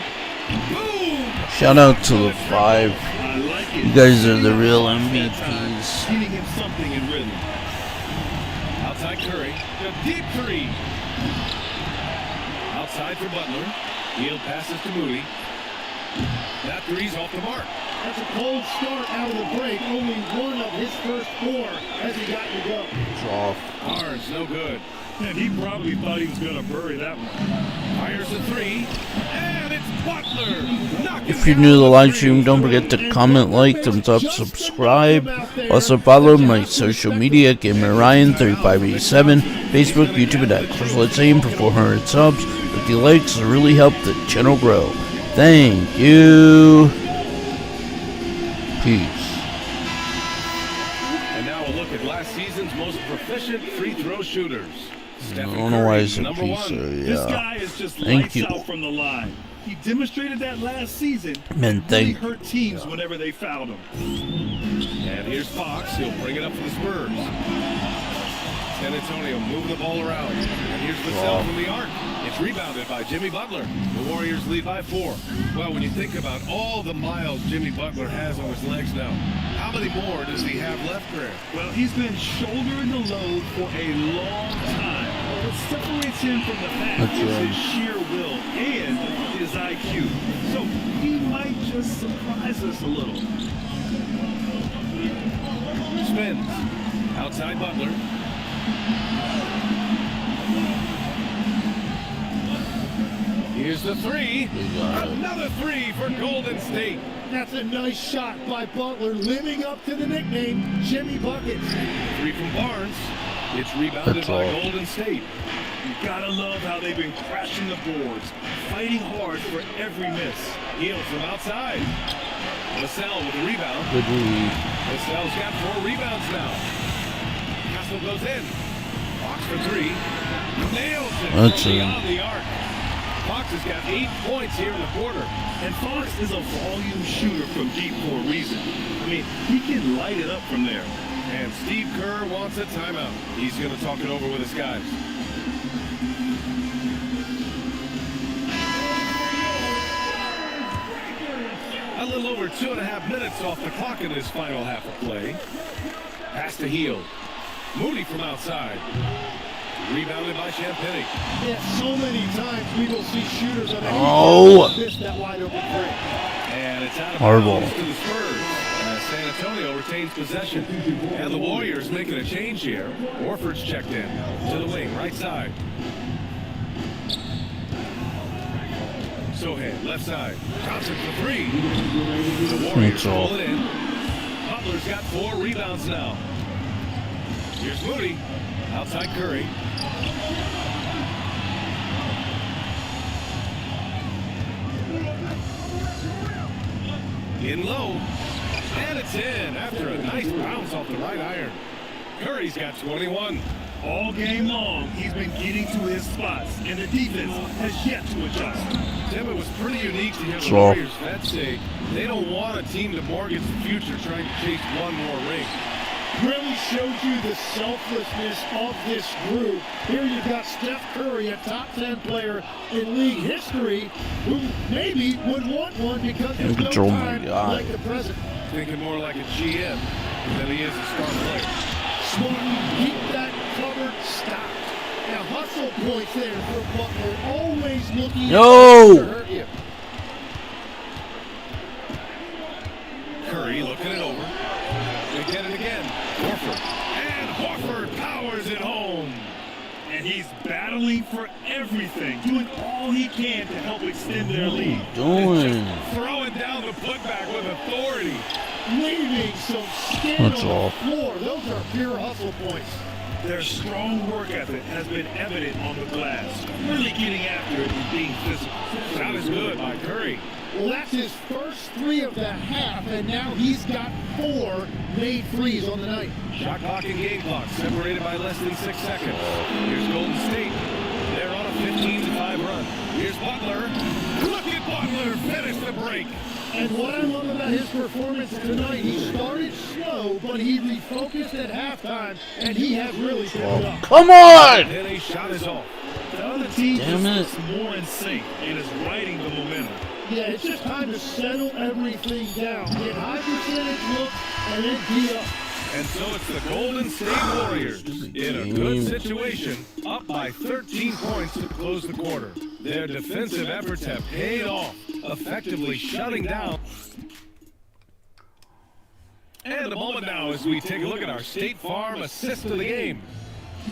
Speaker 1: Boom!
Speaker 5: Shout out to the 5.
Speaker 2: I like it.
Speaker 5: You guys are the real MVPs.
Speaker 2: Feeding him something in rhythm.
Speaker 1: Outside Curry, a deep 3. Outside for Butler. Hield passes to Moody. That three's off the mark.
Speaker 14: That's a cold start out of the break. Only one of his first 4 as he got to go.
Speaker 5: It's off.
Speaker 1: Barnes, no good.
Speaker 2: And he probably thought he was going to bury that one.
Speaker 1: Fires a 3. And it's Butler. Knocking
Speaker 5: If you're new to the live stream, don't forget to comment, like, thumbs up, subscribe. Also follow my social media, GamerRyan3587, Facebook, YouTube, and X. Let's aim for 400 subs. 50 likes will really help the channel grow. Thank you. Peace.
Speaker 1: And now a look at last season's most proficient free throw shooters.
Speaker 5: I don't know why it's a
Speaker 2: number
Speaker 5: piece,
Speaker 2: 1. This guy is just
Speaker 5: Thank
Speaker 2: lights
Speaker 5: you.
Speaker 2: out from the line. He demonstrated that last season.
Speaker 5: Man,
Speaker 2: Really
Speaker 5: thank
Speaker 2: hurt teams whenever they fouled him.
Speaker 1: And here's Fox. He'll bring it up for the Spurs. San Antonio moving the ball around. And here's Vassell from the arc. It's rebounded by Jimmy Butler. The Warriors lead by 4. Well, when you think about all the miles Jimmy Butler has on his legs now, how many more does he have left there?
Speaker 2: Well, he's been shouldering the load for a long time. What separates him from the pack is his sheer will and his IQ. So he might just surprise us a little.
Speaker 1: Spins. Outside Butler. Here's the 3. Another 3 for Golden State.
Speaker 14: That's a nice shot by Butler, living up to the nickname Jimmy Buckets.
Speaker 1: 3 from Barnes. It's rebounded by Golden State.
Speaker 2: You gotta love how they've been crashing the boards, fighting hard for every miss.
Speaker 1: Hield from outside. Vassell with the rebound.
Speaker 5: Good read.
Speaker 1: Vassell's got 4 rebounds now. Castle goes in. Fox for 3. Nails it
Speaker 5: That's
Speaker 1: from beyond the arc. Fox has got 8 points here in the quarter.
Speaker 2: And Fox is a volume shooter from deep for a reason. I mean, he can light it up from there.
Speaker 1: And Steve Kerr wants a timeout. He's going to talk it over with his guys. A little over 2.5 minutes off the clock in this final half of play. Pass to Hield. Moody from outside. Rebounded by Champagny.
Speaker 14: Yeah, so many times we will see shooters on miss that wide open three.
Speaker 1: And it's out of
Speaker 5: Horrible.
Speaker 1: bounds to the Spurs. San Antonio retains possession. And the Warriors making a change here. Orford's checked in to the wing, right side. Sohan, left side. Johnson for three. The Warriors pull it in. Butler's got 4 rebounds now. Here's Moody. Outside Curry. In low. And it's in after a nice bounce off the right iron. Curry's got 21.
Speaker 2: All game long, he's been getting to his spots, and the defense has yet to adjust.
Speaker 1: Tim, it was pretty unique to hear the Warriors vets say they don't want a team to mortgage the future trying to chase one more ring.
Speaker 14: Really showed you the selflessness of this group. Here you've got Steph Curry, a top 10 player in league history, who maybe would want one because there's no time like the present.
Speaker 1: Thinking more like a GM than he is a star player.
Speaker 14: Smarty, keep that covered stopped. Now hustle points there for Butler, always looking to hurt you.
Speaker 1: Curry looking it over. They get it again. Horford. And Horford powers it home.
Speaker 2: And he's battling for everything, doing all he can to help extend their lead.
Speaker 1: Just throwing down the putback with authority.
Speaker 14: Leaving some skin on the floor. Those are pure hustle points.
Speaker 2: Their strong work ethic has been evident on the glass. Really getting after it and being physical.
Speaker 1: Shot is good by Curry.
Speaker 14: Well, that's his first 3 of the half, and now he's got 4 made threes on the night.
Speaker 1: Shot clock and game clock separated by less than 6 seconds. Here's Golden State. They're on a 15-5 run. Here's Butler. Look at Butler finish the break.
Speaker 14: And what I love about his performance tonight, he started slow, but he refocused at halftime, and he has really picked it up.
Speaker 5: Come on!
Speaker 1: And a shot is off.
Speaker 2: The other team
Speaker 5: Damn
Speaker 2: just looks more in sync and is riding the momentum.
Speaker 14: Yeah, it's just time to settle everything down. Get high percentage look and then beat up.
Speaker 1: And so it's the Golden State Warriors in a good situation, up by 13 points to close the quarter. Their defensive efforts have paid off, effectively shutting down. And a moment now as we take a look at our State Farm assist of the game.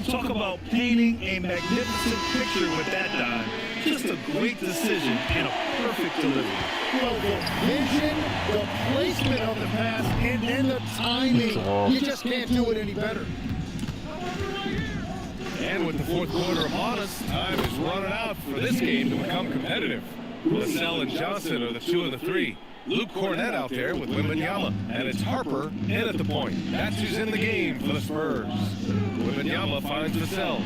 Speaker 2: Talk about painting a magnificent picture with that dime. Just a great decision and a perfect delivery.
Speaker 14: Well, the vision, the placement of the pass, and then the timing. You just can't do it any better.
Speaker 1: And with the fourth quarter upon us, time is running out for this game to become competitive. LaSalle and Johnson are the 2 of the 3. Luke Cornett out there with Wembanyama, and it's Harper in at the point. That's who's in the game for the Spurs. Wembanyama finds LaSalle.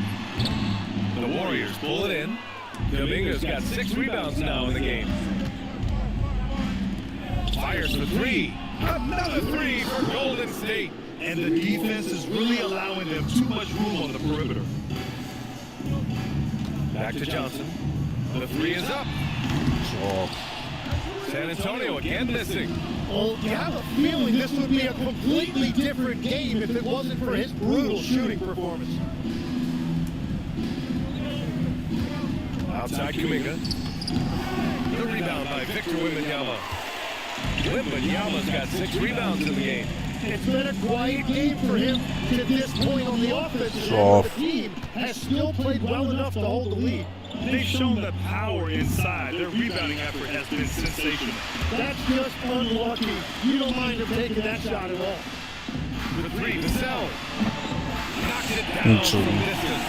Speaker 1: The Warriors pull it in. Dominguez got 6 rebounds now in the game. Fires for 3. Another 3 for Golden State.
Speaker 2: And the defense is really allowing them too much room on the perimeter.
Speaker 1: Back to Johnson. The 3 is up. San Antonio again missing.
Speaker 14: Well, you have a feeling this would be a completely different game if it wasn't for his brutal shooting performance.
Speaker 1: Outside Kuminga. The rebound by Victor Wembanyama. Wembanyama's got 6 rebounds in the game.
Speaker 14: It's been a quiet game for him to this point on the offensive end. The team has still played well enough to hold the lead.
Speaker 2: They've shown the power inside. Their rebounding effort has been sensational.
Speaker 14: That's just unlucky. You don't mind him taking that shot at all.
Speaker 1: The 3, LaSalle. Knocked it down from distance.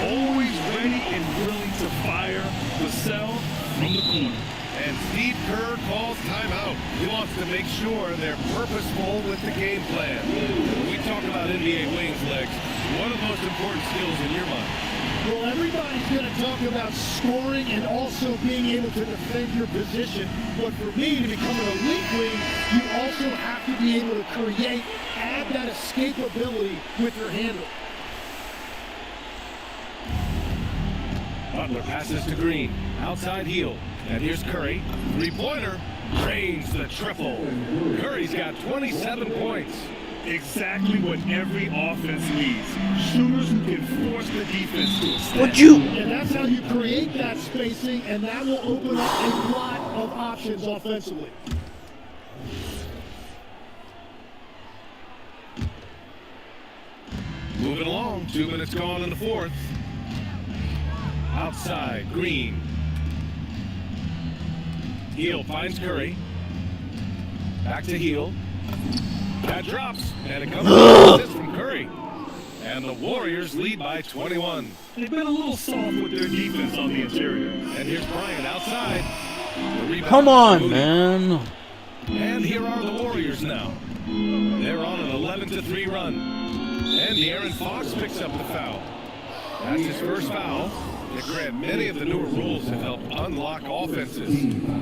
Speaker 2: Always ready and willing to fire LaSalle from the corner.
Speaker 1: And Steve Kerr calls timeout. He wants to make sure they're purposeful with the game plan. When we talk about NBA wings, Legs, what are the most important skills in your mind?
Speaker 14: Well, everybody's going to talk about scoring and also being able to defend your position. But for me, to become an elite wing, you also have to be able to create, add that escapability with your handle.
Speaker 1: Butler passes to Green. Outside heel. And here's Curry. 3-pointer. Drains the triple. Curry's got 27 points.
Speaker 2: exactly what every offense needs. Shooters who can force the defense to extend.
Speaker 5: Would you?
Speaker 14: And that's how you create that spacing, and that will open up a lot of options offensively.
Speaker 1: Moving along, 2 minutes gone in the fourth. Outside, Green. Heel finds Curry. Back to Heel. That drops, and it comes to assist from Curry. And the Warriors lead by 21.
Speaker 2: They've been a little soft with their defense on the interior.
Speaker 1: And here's Bryant outside. The rebound
Speaker 5: Come on,
Speaker 1: moving.
Speaker 5: man.
Speaker 1: And here are the Warriors now. They're on an 11-3 run. And De'Aaron Fox picks up the foul. That's his first foul. And Grant, many of the newer rules have helped unlock offenses.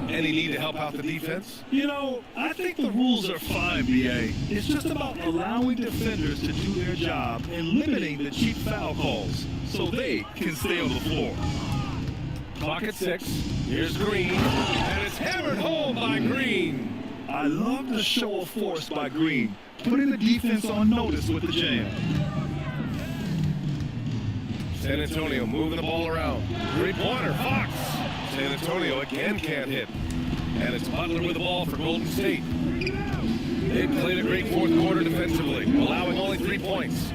Speaker 1: Any need to help out the defense?
Speaker 2: You know, I think the rules are fine, B.A. It's just about allowing defenders to do their job and limiting the cheap foul calls so they can stay on the floor.
Speaker 1: Clock at 6. Here's Green. And it's hammered home by Green.
Speaker 2: I love the show of force by Green, putting the defense on notice with the jam.
Speaker 1: San Antonio moving the ball around. Three-pointer, Fox. San Antonio again can't hit. And it's Butler with the ball for Golden State. They've played a great fourth quarter defensively, allowing only 3 points.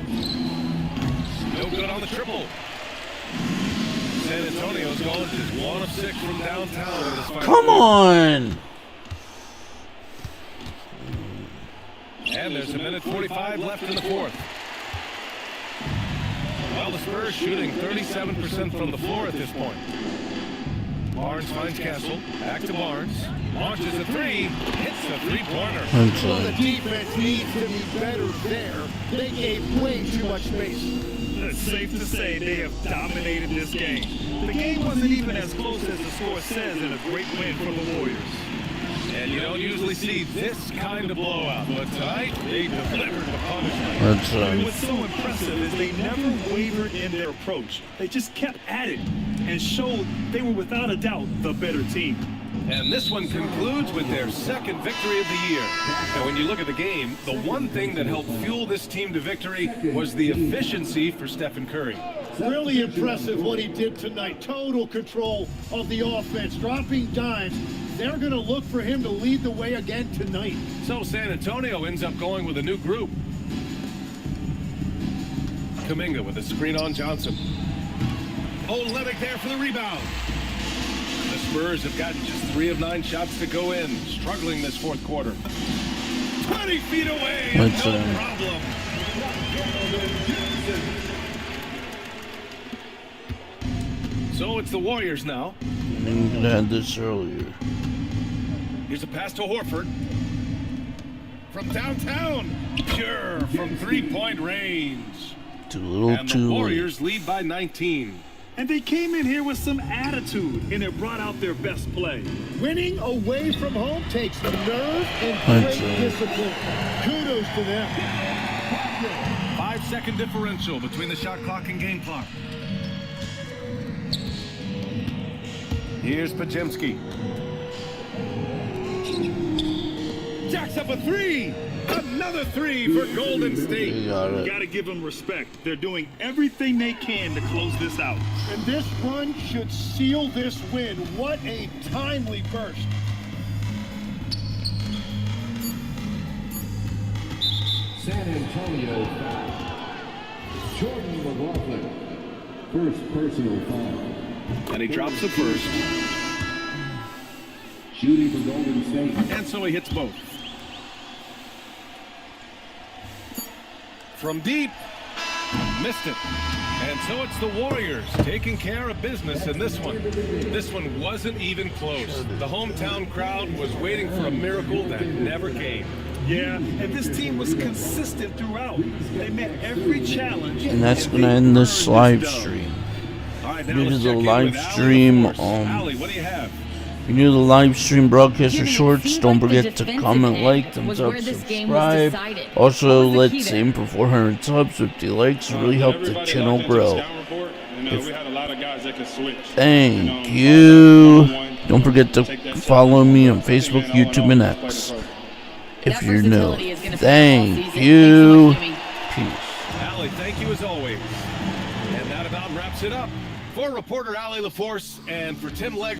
Speaker 1: No good on the triple. San Antonio's going just 1 of 6 from downtown in this final.
Speaker 5: Come on!
Speaker 1: And there's a minute 45 left in the fourth. Well, the Spurs shooting 37% from the floor at this point. Barnes finds Castle. Back to Barnes. Launches a three. Hits the three-pointer.
Speaker 14: Well, the defense needs to be better there. They gave way too much space.
Speaker 2: It's safe to say they have dominated this game. The game wasn't even as close as the score says, and a great win for the Warriors.
Speaker 1: And you don't usually see this kind of blowout, but tonight they delivered the punishment.
Speaker 2: And what's so impressive is they never wavered in their approach. They just kept at it and showed they were without a doubt the better team.
Speaker 1: And this one concludes with their second victory of the year. And when you look at the game, the one thing that helped fuel this team to victory was the efficiency for Stephen Curry.
Speaker 14: Really impressive what he did tonight. Total control of the offense, dropping dimes. They're going to look for him to lead the way again tonight.
Speaker 1: So San Antonio ends up going with a new group. Kuminga with a screen on Johnson. Olynyk there for the rebound. The Spurs have gotten just 3 of 9 shots to go in, struggling this fourth quarter. 20 feet away, no problem. So it's the Warriors now.
Speaker 5: I think we could have had this earlier.
Speaker 1: Here's a pass to Horford. From downtown. Pure from three-point range.
Speaker 5: Too little,
Speaker 1: and
Speaker 5: too
Speaker 1: the
Speaker 5: late.
Speaker 1: Warriors lead by 19.
Speaker 2: And they came in here with some attitude, and it brought out their best play.
Speaker 14: Winning away from home takes nerve and great discipline. Kudos to them.
Speaker 1: 5-second differential between the shot clock and game clock. Here's Podziemski. Jacks up a three. Another three for Golden State.
Speaker 2: Got to give them respect. They're doing everything they can to close this out.
Speaker 14: And this run should seal this win. What a timely burst.
Speaker 15: San Antonio foul. Jordan McLaughlin. First personal foul.
Speaker 1: And he drops the first.
Speaker 15: Shooting for Golden State.
Speaker 1: And so he hits both. From deep, missed it. And so it's the Warriors taking care of business in this one. This one wasn't even close. The hometown crowd was waiting for a miracle that never came.
Speaker 2: Yeah, and this team was consistent throughout. They met every challenge.
Speaker 5: And that's going to end this live stream. Due to the live stream,
Speaker 1: what do you have?
Speaker 5: if you're new to the live stream broadcast or shorts, don't forget to comment, like, thumbs up, subscribe. Also, let's aim for 400 subs. 50 likes really help the channel grow. Thank you. Don't forget to follow me on Facebook, YouTube, and X. if you're new. Thank you. Peace.
Speaker 1: Allie, thank you as always. And that about wraps it up. For reporter Allie LaForce and for Tim Legg.